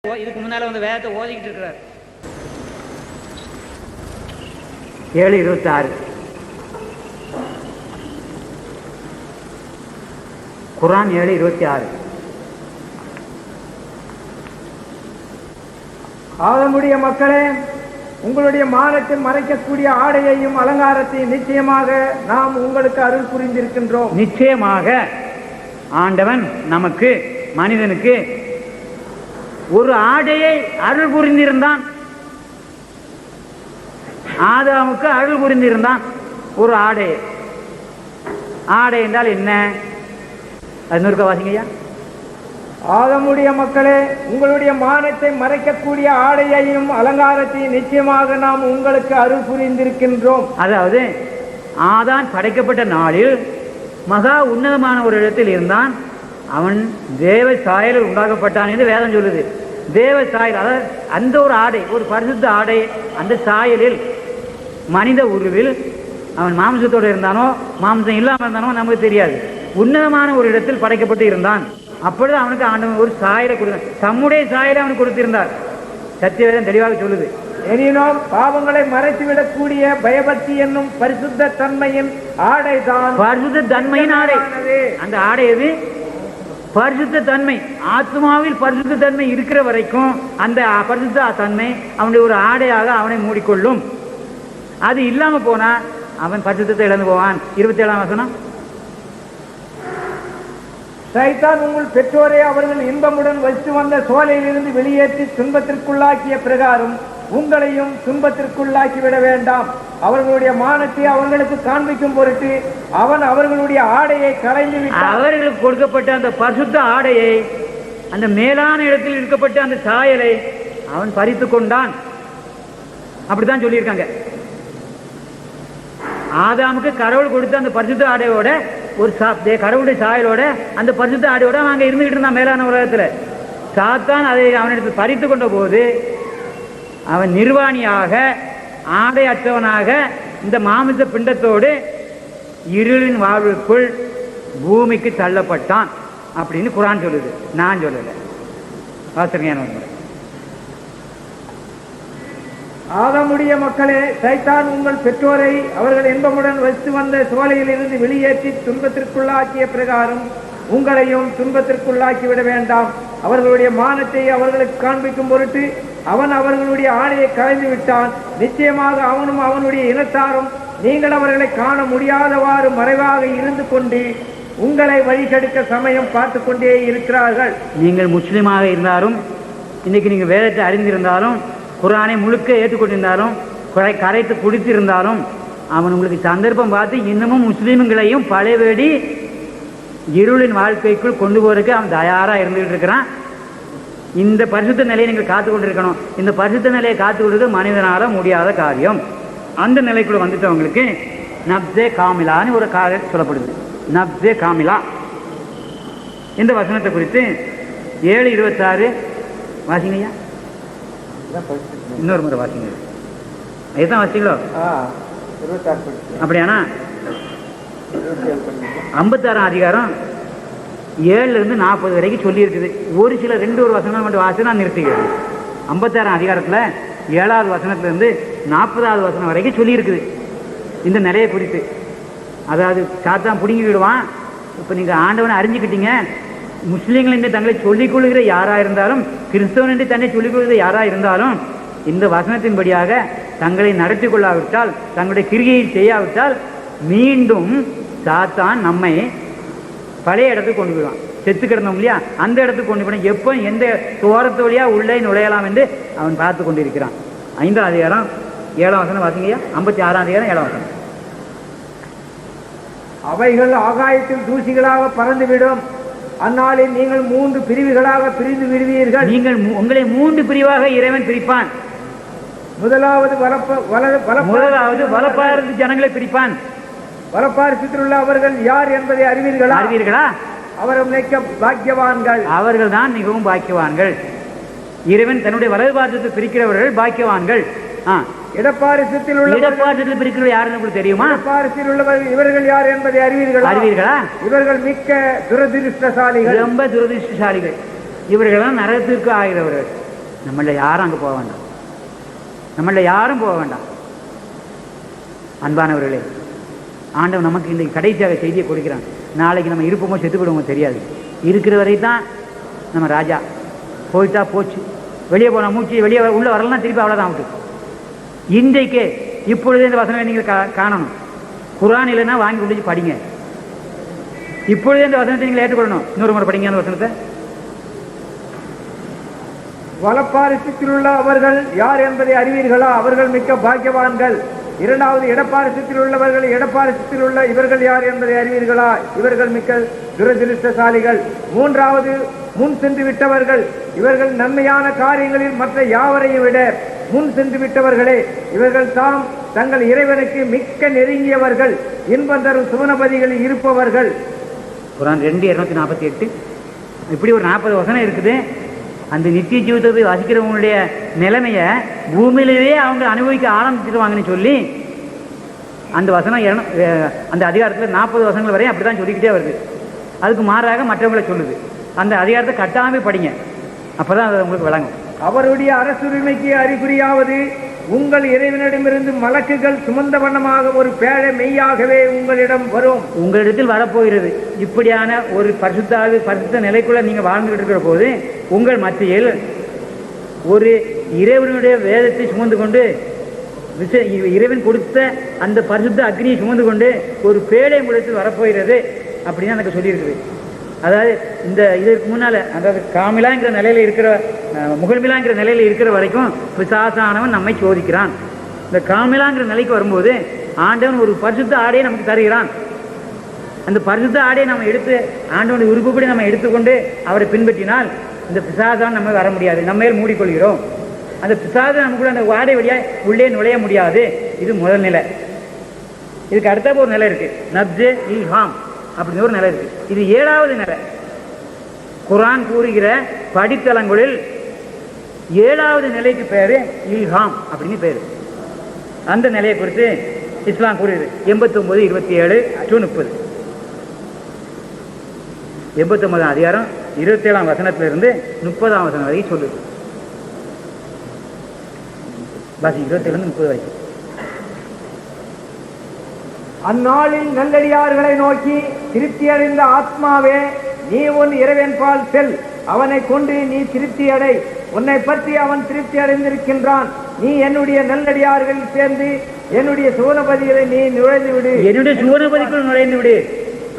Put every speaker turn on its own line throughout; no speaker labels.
இதுக்கு முன்னால வந்து வேதத்தை ஓதிக்கிட்டு இருக்கிறார்.
7:26 குர்ஆன் 7:26.
ஆதமுடைய மக்களே, உங்களுடைய மானத்தை மறைக்கக்கூடிய ஆடையையும் அலங்காரத்தையும் நிச்சயமாக நாம் உங்களுக்கு அருள் புரிந்திருக்கின்றோம்.
நிச்சயமாக ஆண்டவன் நமக்கு மனிதனுக்கு ஒரு ஆடையை அருள் புரிந்திருந்தான். ஆதாமுக்கு அருள் புரிந்திருந்தான் ஒரு ஆடை. ஆடை என்றால் என்ன? அது நூறுக்க வாசிங்கய்யா.
ஆதமுடைய மக்களே, உங்களுடைய மானத்தை மறைக்கக்கூடிய ஆடையையும் அலங்காரத்தையும் நிச்சயமாக நாம் உங்களுக்கு அருள் புரிந்திருக்கின்றோம்.
அதாவது ஆதான் படைக்கப்பட்ட நாளில் மகா உன்னதமான ஒரு இடத்தில் இருந்தான். அவன் தேவ சாயலில் உண்டாக்கப்பட்டான் என்று வேதம் சொல்லுது. தேவ சாயல், அதாவது அந்த ஒரு ஆடை, ஒரு பரிசுத்த ஆடை, அந்த சாயலில் மனித உருவில் அவன் மாம்சத்தோடு இருந்தானோ மாம்சம் இல்லாமல் இருந்தானோ நமக்கு தெரியாது. உன்னதமான ஒரு இடத்தில் படைக்கப்பட்டு இருந்தான். அப்பொழுது அவனுக்கு ஆண்டவன் ஒரு சாயலை கொடுத்தான். தம்முடைய சாயலை அவனுக்கு கொடுத்திருந்தார். சத்தியவேதம் தெளிவாக சொல்லுது.
எனினும் பாவங்களை மறைத்துவிடக்கூடிய பயபக்தி என்னும் பரிசுத்த தன்மையின் ஆடைதான்.
பரிசுத்த தன்மையின் ஆடை. அந்த ஆடை எது? பரிசுத்த தன்மை. ஆத்மாவில் பரிசுத்த தன்மை இருக்கிற வரைக்கும் அந்த பரிசுத்த தன்மை அவனுடைய ஒரு ஆடையாக அவனை மூடிக்கொள்ளும். அது இல்லாம போனா அவன் பரிசுத்தத்தை இழந்து போவான். 27ஆம் வசனம்.
சைத்தான் உங்கள் பெற்றோரை அவர்கள் இன்பமுடன் வைத்து வந்த சோலையிலிருந்து வெளியேற்றி துன்பத்திற்குள்ளாக்கிய பிரகாரம் உங்களையும் துன்பத்திற்குள்ளாக்கி விட வேண்டாம். அவர்களுடைய மானத்தை அவர்களுக்கு காண்பிக்கும் பொருட்டு அவன் அவர்களுடைய ஆடையை களைந்து விட்டான்.
அவர்களுக்கு கொடுக்கப்பட்ட அந்த பரிசுத்த ஆடையை, அந்த மேலான இடத்தில் இருக்கப்பட்ட அந்த சாயலை அவன் பறித்து கொண்டான். அப்படித்தான் சொல்லியிருக்காங்க. ஆதாமுக்கு கடவுள் கொடுத்த அந்த பரிசுத்த ஆடையோட ஒரு கடவுளுடைய சாயலோட அந்த பரிசுத்த ஆடையோட அவன் அங்கே இருந்துகிட்டு இருந்தான் மேலான உலகத்துல. சாத்தான் அதை அவனிடத்தில் பறித்து கொண்ட போது அவன் நிர்வாணியாக, ஆடை அற்றவனாக இந்த மாமிச பிண்டத்தோடு இருளின் வாழ்வுக்குள் பூமிக்கு தள்ளப்பட்டான் அப்படின்னு குர்ஆன் சொல்லுது. நான் சொல்லல. வாசனையான
ஆதமுடைய மக்களே, சைத்தான் உங்கள் பெற்றோரை அவர்கள் இன்பமுடன் வைத்து வந்த சோலையில் இருந்து வெளியேற்றி துன்பத்திற்குள்ளாக்கிய பிரகாரம் உங்களையும் துன்பத்திற்குள்ளாக்கி விட வேண்டாம். அவர்களுடைய மானத்தை அவர்களுக்கு காண்பிக்கும் பொருட்டு அவன் அவர்களுடைய ஆடையை களைந்து விட்டான். நிச்சயமாக அவனும் அவனுடைய இனத்தாரும் நீங்கள் அவர்களை காண முடியாதவாறு மறைவாக இருந்து கொண்டு உங்களை வழிகெடுக்க சமயம் பார்த்து கொண்டே இருக்கிறார்கள்.
நீங்கள் முஸ்லீமாக இருந்தாலும், இன்னைக்கு நீங்கள் வேதத்தை அறிந்திருந்தாலும், குர்ஆனை முழுக்க ஏற்றுக்கொண்டிருந்தாலும், கரைத்து குடித்திருந்தாலும், அவன் உங்களுக்கு சந்தர்ப்பம் பார்த்து இன்னமும் முஸ்லீம்களையும் பழையபடி இருளின் வாழ்க்கைக்குள் கொண்டு போறதுக்கு அவன் தயாராக இருந்துகிட்டு இருக்கிறான். இந்த பரிசுத்த நிலையை நீங்கள் காத்து கொண்டிருக்கணும். இந்த பரிசுத்த நிலையை காத்து கொள்வது மனிதனால முடியாத காரியம். அந்த நிலைக்குள்ள வந்துட்டவங்களுக்கு நப்சே காமிலான்னு ஒரு காரியம் சொல்லப்படுது. நப்சே காமிலா இந்த வசனத்தை குறித்து 7:26 வாசிங்கய்யா. இன்னொரு முறை வாசிங்க. இதுதான் வாசிங்களோ? அப்படியானா 56ஆம் அதிகாரம் 7 - 40 வரைக்கும் சொல்லி இருக்குது. ஒரு சில ஒரு வசனம் மட்டும் வாசி நான் நிறுத்திக்கிறேன். 56ஆம் அதிகாரத்தில் 7வது வசனத்திலிருந்து 40வது வசனம் வரைக்கும் சொல்லி இருக்குது இந்த நிலையை குறித்து. அதாவது சாத்தான் பிடுங்கி விடுவான். இப்போ நீங்கள் ஆண்டவனை அறிஞ்சுக்கிட்டீங்க. முஸ்லீம்கள் என்று தங்களை சொல்லிக் கொள்கிற யாராக இருந்தாலும், கிறிஸ்தவன் என்று தன்னை சொல்லிக் கொள்கிற யாராக இருந்தாலும், இந்த வசனத்தின்படியாக தங்களை நடத்தி கொள்ளாவிட்டால், தங்களுடைய கிரியை செய்யாவிட்டால், மீண்டும் சாத்தான் நம்மை பழைய இடத்துக்கு கொண்டு போயிடுவான். செத்து கிடந்தோம் இல்லையா, அந்த இடத்துக்கு கொண்டு போய் எப்போ எந்த தோரத்து வழியா உள்ளே நுழையலாம் என்று அவன் பார்த்து கொண்டிருக்கிறான். 5ஆம் அதிகாரம் 7ஆம் வசனம் வாசிங்கய்யா. 56ஆம் அதிகாரம் 7ஆம் வசனம்.
அவைகள் ஆகாயத்தில் தூசிகளாக பறந்துவிடும். அந்நாளில் நீங்கள் 3 பிரிவுகளாக பிரிந்து விடுவீர்கள்.
நீங்கள் உங்களை 3 பிரிவாக இறைவன் பிரிப்பான்.
முதலாவது
வலப்பாரத்து ஜனங்களை பிரிப்பான்.
வலப்பாரத்தில் உள்ள அவர்கள் யார் என்பதை அறிவீர்களா? அவர்கள் மிக்க பாக்கியவான்கள்.
அவர்கள் தான் மிகவும் பாக்கியவான்கள். இறைவன் தன்னுடைய வலது பாரதத்தை பிரிக்கிறவர்கள் பாக்கியவான்கள்.
இடப்பாரிசத்தில்
பிரிக்கிற யாருன்னு உங்களுக்கு தெரியுமா?
இடப்பாரிசத்தில் உள்ளவர்கள் இவர்கள் யார் என்பதை அறிவீர்களா? இவர்கள் மிக்க துரதிருஷ்டசாலிகள்,
ரொம்ப துரதிருஷ்டசாலிகள். இவர்கள் நரகத்திற்கு ஆகிறவர்கள். நம்மள யாரும் அங்கே போக வேண்டாம், நம்மள யாரும் போக வேண்டாம். அன்பானவர்களே, ஆண்டவன் நமக்கு இன்றைக்கு கடைசியாக செய்தியை கொடுக்கிறான். நாளைக்கு நம்ம இருப்போமோ செத்துக்கிடுவோமோ தெரியாது. இருக்கிற வரை தான் நம்ம ராஜா. போயிட்டா போச்சு, வெளியே போன மூச்சு வெளியே உள்ளே வரலாம், திருப்பி அவ்வளோதான் விட்டு. இன்றைக்கே இப்பொழுதே இந்த வசனம் நீங்கள் காணணும். குர்ஆன் இல்லைன்னா வாங்கி கொண்டு படிங்க. இப்பொழுதே இந்த வசனத்தை நீங்கள் ஏற்றுக்கொள்ளணும். இன்னொரு முறை படிங்க அந்த வசனத்தை.
வலப்பாரிசத்தில் உள்ள அவர்கள் யார் என்பதை அறிவீர்களா? அவர்கள் மிக்க பாக்கியவான்கள். இரண்டாவது, இடப்பாரிசத்தில் உள்ளவர்கள் இடப்பாரிசத்தில் உள்ள இவர்கள் யார் என்பதை அறிவீர்களா? இவர்கள் மிக்க துரதிருஷ்டசாலிகள். மூன்றாவது, முன் சென்று விட்டவர்கள் இவர்கள் நன்மையான காரியங்களில் மற்ற யாவரையும் விட முன் சென்று விட்டவர்களே. இவர்கள் தாம் தங்கள் இறைவனுக்கு மிக்க நெருங்கியவர்கள், இன்பம் தரும் சுவனபதிகளில் இருப்பவர்கள்.
குர்ஆன் 2:248. இப்படி ஒரு 40 வசனம் இருக்குது. அந்த நித்திய ஜீவிதத்தை போய் வசிக்கிறவங்களுடைய நிலைமையை பூமியிலேயே அவங்க அனுபவிக்க ஆரம்பிச்சிருவாங்கன்னு சொல்லி அந்த வசனம் அந்த அதிகாரத்தில் 40 வசனங்கள் வரையும் அப்படி தான் சொல்லிக்கிட்டே வருது. அதுக்கு மாறாக மற்றவங்களை சொல்லுது. அந்த அதிகாரத்தை கட்டாமல் படிங்க, அப்போ தான் அது உங்களுக்கு விளங்கும்.
அவருடைய அரசுரிமைக்கு அறிகுறியாவது உங்கள் இறைவனிடமிருந்து மலக்குகள் சுமந்த வண்ணமாக ஒரு பேழை மெய்யாகவே உங்களிடம் வரும்.
உங்களிடத்தில் வரப்போகிறது. இப்படியான ஒரு பரிசுத்த நிலைக்குள்ள நீங்கள் வாழ்ந்துகிட்டு இருக்கிற போது உங்கள் மத்தியில் ஒரு இறைவனுடைய வேதத்தை சுமந்து கொண்டு இறைவன் கொடுத்த அந்த பரிசுத்த அக்னியை சுமந்து கொண்டு ஒரு பேழை உங்களிடத்தில் வரப்போகிறது அப்படின்னு எனக்கு சொல்லியிருக்குது. அதாவது இந்த இதற்கு முன்னால், அதாவது காமிலாங்கிற நிலையில் இருக்கிற முகல்மிலாங்கிற நிலையில் இருக்கிற வரைக்கும் பிசாசானவன் நம்மை சோதிக்கிறான். இந்த காமிலாங்கிற நிலைக்கு வரும்போது ஆண்டவன் ஒரு பரிசுத்த ஆடையை நமக்கு தருகிறான். அந்த பரிசுத்த ஆடையை நம்ம எடுத்து ஆண்டவனுடைய உறுப்புப்படி நம்ம எடுத்துக்கொண்டு அவரை பின்பற்றினால் இந்த பிசாசான் நம்ம வர முடியாது, நம்ம மேல் மூடிக்கொள்கிறோம். அந்த பிசாசு நமக்குள்ள அந்த ஆடை வழியாக உள்ளே நுழைய முடியாது. இது முதல் நிலை. இதுக்கு அடுத்த ஒரு நிலை இருக்கு, நப்ஜே இல்ஹாம் அப்படின்னு ஒரு நிலை இருக்கு. இது 7வது நிலை. குர்ஆன் கூறுகிற படித்தளங்களில் 7வது நிலைக்கு பேரு இல்ஹாம் அப்படின்னு பேரு. அந்த நிலையை குறித்து இஸ்லாம் கூறுகிறது. 89:27-30. 89ஆம் அதிகாரம் 27ஆம் வசனத்திலிருந்து 30ஆம் வசனம் வரைக்கும் சொல்லுது. பாசி 27 30 வரைக்கும்.
அந்நாளில் நல்லடியார்களை நோக்கி, திருப்தி அடைந்த ஆத்மாவே, நீ உன் இறைவன்பால் செல், அவனை கொண்டு நீ திருப்தி அடை. உன்னை பற்றி அவன் திருப்தி அடைந்திருக்கின்றான். நீ என்னுடைய நல்லடியார்களில் சேர்ந்து என்னுடைய சுவனபதிகளை நீ நுழைந்து விடு,
என்னுடைய சுவனபதிக்குள் நுழைந்து விடு.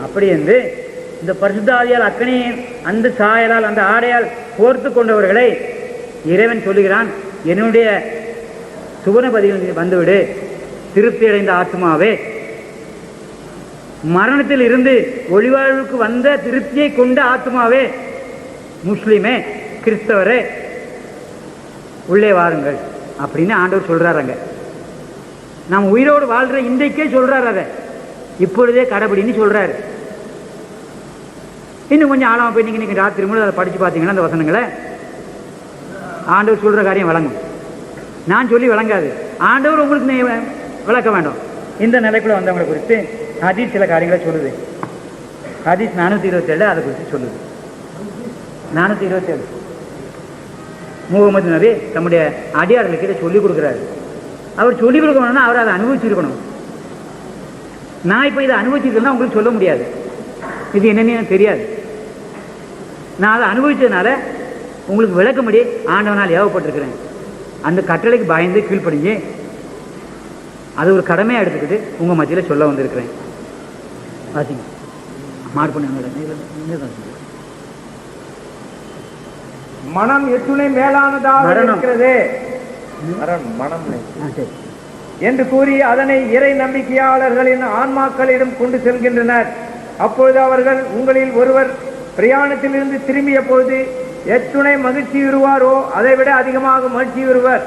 அப்படி என்று இந்த பரிசுத்த ஆவியால் அக்கனியின் அந்த சாயலால் அந்த ஆடையால் கோர்த்து கொண்டவர்களை இறைவன் சொல்லுகிறான், என்னுடைய சுவனபதிகள் வந்துவிடு. திருப்தி அடைந்த ஆத்மாவே, மரணத்தில் இருந்து ஒளிவாழ்வுக்கு வந்த திருப்தியை கொண்ட ஆத்மாவே, முஸ்லிமே, கிறிஸ்தவரே, உள்ளே வாருங்கள் அப்படின்னு ஆண்டவர் சொல்றாருங்க. நாம் உயிரோடு வாழ்ற இன்றைக்கே சொல்றாரு, அதை இப்பொழுதே கடைபிடின்னு சொல்றாரு. இன்னும் கொஞ்சம் ஆழமா போய் நீங்க ராத்திரி முழு அதை படிச்சு பார்த்தீங்கன்னா அந்த வசனங்களை ஆண்டவர் சொல்ற காரியம் விளங்கும். நான் சொல்லி விளங்காது, ஆண்டவர் உங்களுக்கு விளக்க வேண்டும். இந்த நிலைக்குள்ள வந்தவங்களை குறித்து ஹதீஸ் சில காரியங்களை சொல்லுது. ஹதீஸ் 427 அதை குறித்து சொல்லுது. 427 முகமது நபி தம்முடைய அடியார்களுக்கு இதை சொல்லிக் கொடுக்குறாரு. அவர் சொல்லிக் கொடுக்கணும்னா அவர் அதை அனுபவிச்சிருக்கணும். நான் இப்போ இதை அனுபவிச்சிருக்கேன்னா உங்களுக்கு சொல்ல முடியாது, இது என்னன்னு எனக்கு தெரியாது. நான் அதை அனுபவிச்சதுனால உங்களுக்கு விளக்கம்படி ஆண்டவனால் ஏவப்பட்டிருக்கிறேன். அந்த கட்டளைக்கு பயந்து கீழ்ப்படிஞ்சு அது ஒரு கடமையாக எடுத்துக்கிட்டு உங்கள் மத்தியில் சொல்ல வந்திருக்கிறேன். வாசிங்க, மார்க் பண்ண.
மனம் எத்துணை மேலானதாக இருக்கிறது மனம் என்று கூறி அதனை இறை நம்பிக்கையாளர்களின் ஆன்மாக்களிடம் கொண்டு செல்கின்றனர். அப்பொழுது அவர்கள் உங்களில் ஒருவர் பிரயாணத்திலிருந்து திரும்பிய பொழுது எத்துணை மகிழ்ச்சி வருவாரோ அதை விட அதிகமாக மகிழ்ச்சி வருவர்.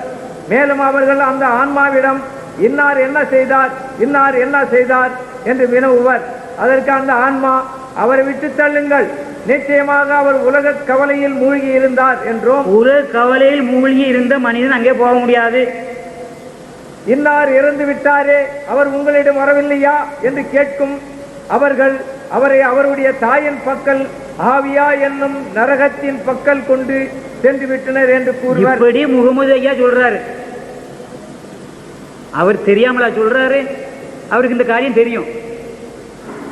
மேலும் அவர்கள் அந்த ஆன்மாவிடம் இன்னார் என்ன செய்தார், இன்னார் என்ன செய்தார் என்று வினவுவர். அதற்கு அந்த ஆன்மா, அவரை விட்டு தள்ளுங்கள், நிச்சயமாக அவர் உலக கவலையில் மூழ்கி இருந்தார் என்றும்,
உலக கவலையில் மூழ்கி இருந்த மனிதன் அங்கே போக முடியாது.
இன்னார் இறந்து விட்டாரே, அவர் உங்களிடம் வரவில்லையா என்று கேட்கும். அவர்கள் அவரை அவருடைய தாயின் பக்கல் ஆவியா என்னும் நரகத்தின் பக்கல் கொண்டு சென்று விட்டனர் என்று கூறுவார்.
இப்படி முகமது ஐயா சொல்றாரு. அவர் தெரியாமலா சொல்றாரு? அவருக்கு இந்த காரியம் தெரியும்.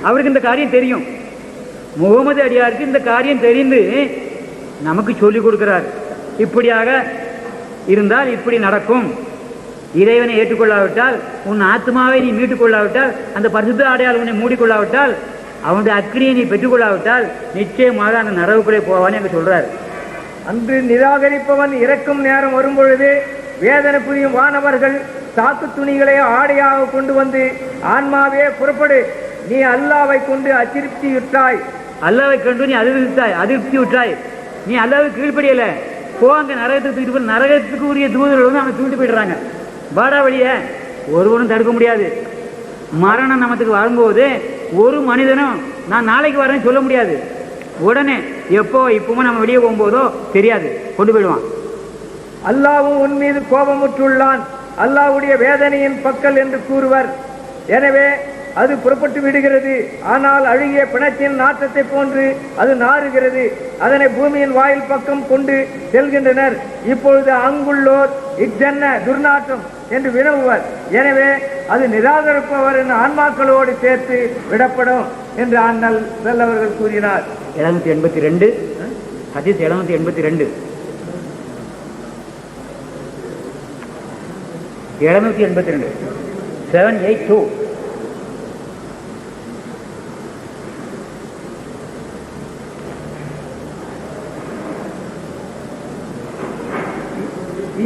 அவருக்கு இந்த காரியம் தெரியும். முகமது அடியாருக்கு இந்த காரியம் தெரிந்து நமக்கு சொல்லிக் கொடுக்கிறார். இப்படியாக இருந்தால் இப்படி நடக்கும். இறைவனை ஏற்றுக்கொள்ளாவிட்டால், உன் ஆத்மாவை நீ மீட்டுக் கொள்ளாவிட்டால், அந்த பரிசுத்த ஆடையால் உன்னை மூடிக்கொள்ளாவிட்டால், அவனுடைய அக்கினியை நீ பெற்றுக்கொள்ளாவிட்டால் நிச்சயமாக அந்த நரவுக்குள்ளே போவான்னு என்று சொல்றார்.
அன்று நிராகரிப்பவன் இறக்கும் நேரம் வரும்பொழுது வேதனை புரியும் வானவர்கள் சாக்கு துணிகளை ஆடையாக கொண்டு வந்து, ஆன்மாவே புறப்படு, நீ அல்லாவை கொண்டு அதிருப்தியுற்றாய்,
அல்லாவை கண்டு நீ அதிருப்தி விட்டாய், நீ அல்லாவை கீழ்ப்படியல, போ அங்க நரகத்துக்கு தூக்கிட்டு போய், நரகத்துக்கு உரிய தூதர்கள் வந்து அவங்க தூக்கிட்டு போயிடுறாங்க. வாடா வழிய ஒருவனும் தடுக்க முடியாது. மரணம் நமக்கு வரும்போது ஒரு மனிதனும் நான் நாளைக்கு வரேன்னு சொல்ல முடியாது. உடனே எப்போ இப்பவும் நம்ம வெளியே போகும்போதோ தெரியாது, கொண்டு போயிடுவான்.
அல்லாவும் உன் மீது கோபமுற்றுள்ளான், அல்லாவுடைய வேதனையின் பக்கல் என்று கூறுவர். எனவே அது புறப்பட்டு விடுகிறது. ஆனால் அழுகிய பிணத்தின் நாற்றத்தை போன்று அது நாறுகிறது. அதனை பூமியின் வாயில் பக்கம் கொண்டு செல்கின்றனர். இப்பொழுது அங்குள்ளோர் இஜன்ன துர்நாற்றம் என்று வினவுவர். எனவே அது நிராகரிப்பவரின் ஆன்மாக்களோடு சேர்த்து விடப்படும் என்று அண்ணல் செல்லவர்கள் கூறினார்.
782 ஹதீஸ் 782 782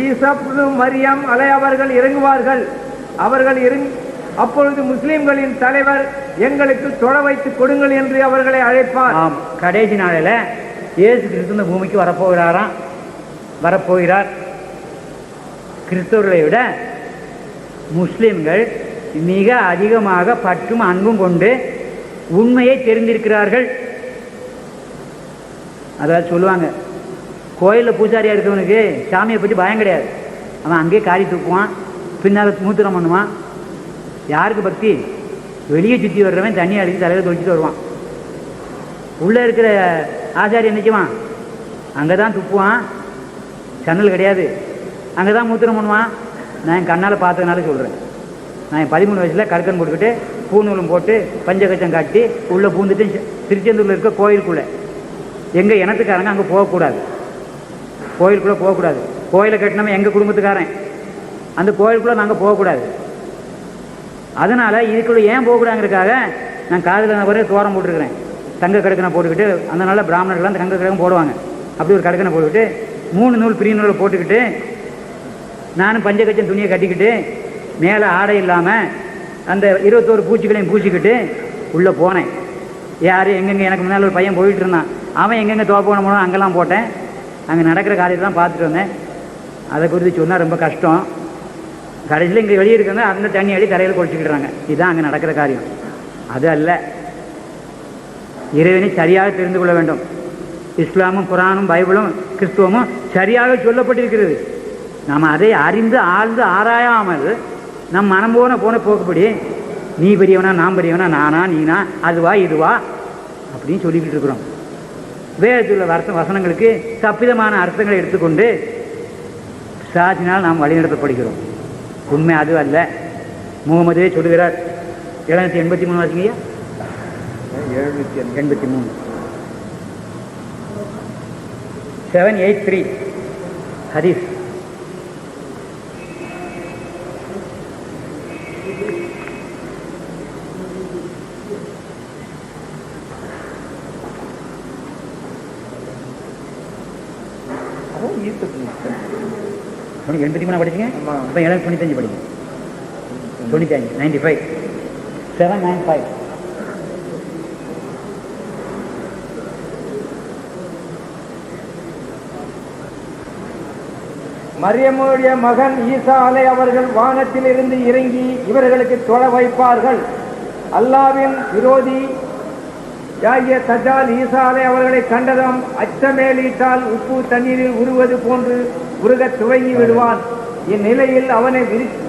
ஈசா மரியம் அலை அவர்கள் இறங்குவார்கள். அவர்கள் அப்பொழுது முஸ்லிம்களின் தலைவர் எங்களுக்கு தொட வைத்து கொடுங்கள் என்று அவர்களை அழைப்பார்.
கடைசி நாளில் இயேசு கிறிஸ்து இந்த பூமிக்கு வரப்போகிறார். கிறிஸ்தவர்களை விட முஸ்லிம்கள் மிக அதிகமாக பற்றும் அன்பும் கொண்டு உண்மையை தெரிந்திருக்கிறார்கள். அதாவது சொல்லுவாங்க, கோயிலில் பூசாரியாக இருக்கவனுக்கு சாமியை பற்றி பயம் கிடையாது. அவன் அங்கேயே காரி தூக்குவான், பின்னால் மூத்திரம் பண்ணுவான். யாருக்கு பக்தி? வெளியே சுற்றி வர்றவன் தண்ணி அடித்து தலையில் தொழிச்சிட்டு வருவான். உள்ளே இருக்கிற ஆசாரி நினைக்குவான், அங்கே தான் துப்புவான், சன்னல் கிடையாது, அங்கே தான் மூத்திரம் பண்ணுவான். நான் என் கண்ணால் பார்த்ததுனால சொல்கிறேன். நான் என் 13 வயசில் கற்கன் போட்டுக்கிட்டு பூநூலும் போட்டு பஞ்சகச்சம் காட்டி உள்ளே பூந்துட்டு திருச்செந்தூரில் இருக்க கோயிலுக்குள்ளே எங்கள் இனத்துக்காரங்க அங்கே போகக்கூடாது, கோயிலுக்குள்ளே போகக்கூடாது. கோயிலை கட்டினவன் எங்கள் குடும்பத்துக்காரன், அந்த கோயிலுக்குள்ளே நாங்கள் போகக்கூடாது. அதனால் இதுக்குள்ளே ஏன் போகக்கூடாங்கிறதுக்காக நான் காதில் நான் வரையும் தோரம் போட்டுருக்கிறேன். தங்க கடுக்கனை போட்டுக்கிட்டு, அந்த நாளில் பிராமணர்கள்லாம் அந்த தங்க கடுக்கன் போடுவாங்க. அப்படி ஒரு கடுக்கனை போட்டுக்கிட்டு 3 நூல் பிரிய நூலை போட்டுக்கிட்டு நானும் பஞ்சகச்சம் துணியை கட்டிக்கிட்டு மேலே ஆடை இல்லாமல் அந்த 21 பூச்சிகளையும் பூச்சிக்கிட்டு உள்ளே போனேன். யார் எங்கெங்கே எனக்கு முன்னால் ஒரு பையன் போயிட்டு இருந்தான், அவன் எங்கெங்கே தோப்போன போனோம் அங்கெல்லாம் போட்டேன். அங்கே நடக்கிற காரியத்தெல்லாம் பார்த்துட்டு வந்தேன். அதை குறித்து சொன்னால் ரொம்ப கஷ்டம். கடைசியில் இங்கே வெளியே இருக்காங்க, அந்த தண்ணி அடி கரையில் குளிச்சுக்கிட்டுறாங்க. இதுதான் அங்கே நடக்கிற காரியம். அது அல்ல. இறைவனை சரியாக தெரிந்து கொள்ள வேண்டும். இஸ்லாமும் குரானும் பைபிளும் கிறிஸ்துவமும் சரியாக சொல்லப்பட்டிருக்கிறது. நாம் அதை அறிந்து ஆழ்ந்து ஆராயாமல் நம் மனம் போன போக்குப்படி நீ பெரியவனா நான் பெரியவனா, நானா நீனா, அதுவா இதுவா அப்படின்னு சொல்லிக்கிட்டு இருக்கிறோம். வேதத்தில் உள்ள வசனங்களுக்கு தப்பிதமான அர்த்தங்களை எடுத்துக்கொண்டு சாட்சினால் நாம் வழிநடத்தப்படுகிறோம். உண்மை அது அல்ல. முகமதே சொல்லுகிறார். 783 வாசிங்கய்யா. 783 783 ஹதீஸ். உனக்கு 83 படிச்சிங்க, இப்போ எனக்கு 95 படிங்க. 95 95 795.
மரியமுடைய மகன் ஈசா அலை அவர்கள் வானத்தில் இருந்து இறங்கி இவர்களுக்கு தொழ வைப்பார்கள். அல்லாவின் விரோதி யாகிய தஜால் ஈசா அலை அவர்களை கண்டதும் அச்சமேலீட்டால் உப்பு தண்ணீரில் உருவது போன்று உருகத் துவங்கி விடுவான். இந்நிலையில் அவனை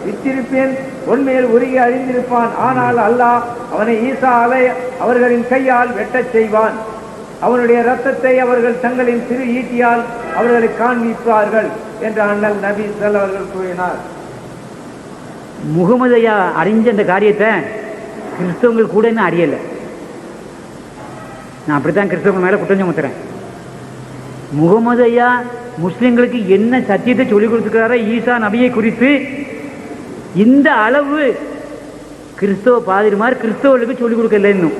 விற்றிருப்பேன், உண்மையில் உருகி அழிந்திருப்பான். ஆனால் அல்லாஹ் அவனை ஈசா அலை அவர்களின் கையால் வெட்டச் செய்வான். அவனுடைய இரத்தத்தை அவர்கள் தங்களின் சிறு ஈட்டியால் அவர்களை காண்பிப்பார்கள் என்று அண்ணல் நபி ஸல்லல்லாஹு அலைஹி வஸல்லம் கூறினார்.
முகமது ஐயா அறிஞ்ச இந்த காரியத்தை கிறிஸ்தவங்கள் கூட இன்னும் அறியலை. நான் அப்படித்தான் கிறிஸ்தவங்க மேலே குற்றம் சுமத்துறேன். முகமது ஐயா முஸ்லிம்களுக்கு என்ன சத்தியத்தை சொல்லிக் கொடுத்துக்கிறாரோ ஈசா நபியை குறித்து இந்த அளவு கிறிஸ்தவ பாதிரிமார் கிறிஸ்தவர்களுக்கு சொல்லிக் கொடுக்கல. இன்னும்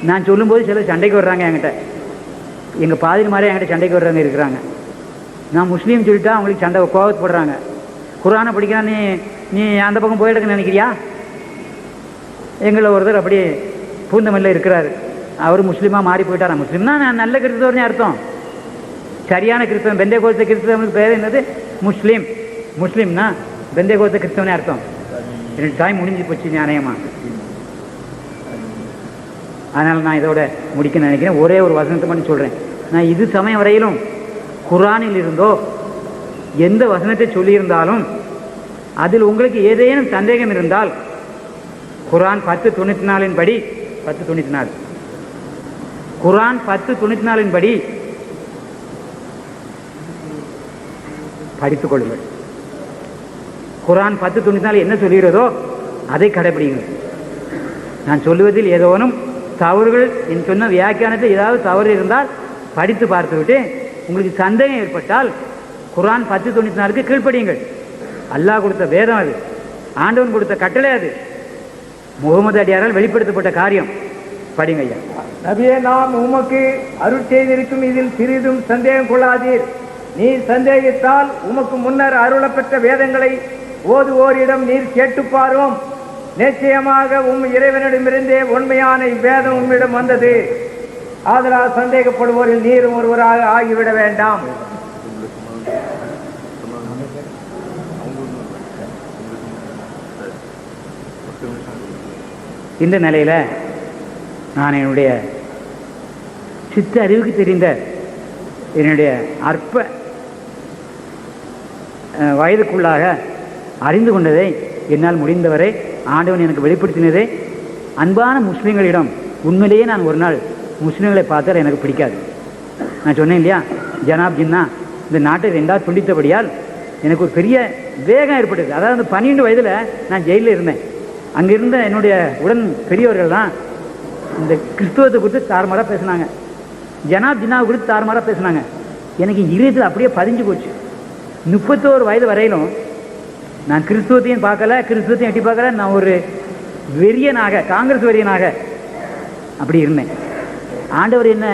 நான் சொல்லும்போது சிலர் சண்டைக்கு வர்றாங்க என்கிட்ட. எங்கள் பாதிரிமாரே என்கிட்ட சண்டைக்கு வர்றாங்க இருக்கிறாங்க. நான் முஸ்லீம் சொல்லிட்டா அவங்களுக்கு சண்டை கோவப்படுறாங்க. குர்ஆனை படிக்கிறா நீ அந்த பக்கம் போயிடுன்னு நினைக்கிறியா? எங்களை ஒருத்தர் அப்படியே பூந்தமல்ல இருக்கிறாரு. அவர் முஸ்லீமாக மாறி போயிட்டாரா? முஸ்லீம்னா நான் நல்ல கிறிஸ்தவர்னு அர்த்தம். சரியான கிறிஸ்தவன் பெந்தை கோத்த கிறிஸ்தவனுக்கு பேர் என்னது? முஸ்லீம். முஸ்லீம்னா பெந்தை கோத்த கிறிஸ்தவனே அர்த்தம். எனக்கு டைம் முடிஞ்சு போச்சு நியாயமா. அதனால் நான் இதோட முடிக்க நினைக்கிறேன். ஒரே ஒரு வசனத்தை மட்டும் சொல்கிறேன். நான் இது சமயம் வரையிலும் குர்ஆனில் இருந்தோ எந்த வசனத்தை சொல்லியிருந்தாலும் அதில் உங்களுக்கு ஏதேனும் சந்தேகம் இருந்தால் குர்ஆன் 10:94 படி 10:94 குர்ஆன் 10:94 படி படித்துக் கொள்ளுங்கள். குர்ஆன் 10:94 என்ன சொல்கிறதோ அதை கடைபிடிங்கள். நான் சொல்லுவதில் ஏதோனும் தவறுகள், என் சொன்ன வியாக்கியானத்தில் ஏதாவது தவறு இருந்தால் படித்து பார்த்துவிட்டு உங்களுக்கு சந்தேகம் ஏற்பட்டால் குர்ஆன் 10:94 கீழ்ப்படியுங்கள். அல்லாஹ் கொடுத்த வேதம் அது, ஆண்டவன் கொடுத்த கட்டளை அது, முகமது அடியாரால் வெளிப்படுத்தப்பட்ட காரியம். படிங்க ஐயா.
நபியே, நாம் உமக்கு அருள் செய்திருக்கும் இதில் சிறிதும் சந்தேகம் கொள்ளாதீர். நீர் சந்தேகித்தால் உமக்கு முன்னர் அருளப்பெற்ற வேதங்களை ஓதுவோரிடம் நீர் கேட்டுப்பாரும். நிச்சயமாக இறைவனிடமிருந்தே உண்மையான இவ்வேதம் உம்மிடம் வந்தது. ஆதலால் சந்தேகப்படுவோரில் நீரும் ஒருவராக ஆகிவிட வேண்டாம்.
இந்த நிலையில் நான் என்னுடைய சித்த அறிவுக்கு தெரிந்த என்னுடைய அற்ப வயதுக்குள்ளாக அறிந்து கொண்டதை என்னால் முடிந்தவரை ஆண்டவன் எனக்கு வெளிப்படுத்தினதே. அன்பான முஸ்லீம்களிடம் உண்மையிலேயே நான் ஒரு நாள் முஸ்லீம்களை பார்த்தால் எனக்கு பிடிக்காது. நான் சொன்னேன் இல்லையா, ஜனாப் ஜின்னா இந்த நாட்டை ரெண்டாவது துண்டித்தபடியால் எனக்கு ஒரு பெரிய வேகம் ஏற்பட்டது. அதாவது 12 வயதில் நான் ஜெயிலில் இருந்தேன். அங்கே இருந்த என்னுடைய உடன் பெரியவர்கள் தான் இந்த கிறிஸ்துவத்தை குறித்து தாறுமாறாக பேசினாங்க, ஜனாப் ஜின்னாவை குறித்து தாறுமாறாக பேசினாங்க. எனக்கு இருதயத்தில் அப்படியே பதிஞ்சு போச்சு. 31 வயது வரையிலும் நான் கிறிஸ்துவத்தையும் பார்க்கல, கிறிஸ்துவத்தையும் எட்டி பார்க்கல. நான் ஒரு வெறியனாக, காங்கிரஸ் வெறியனாக அப்படி இருந்தேன். ஆண்டவர் என்ன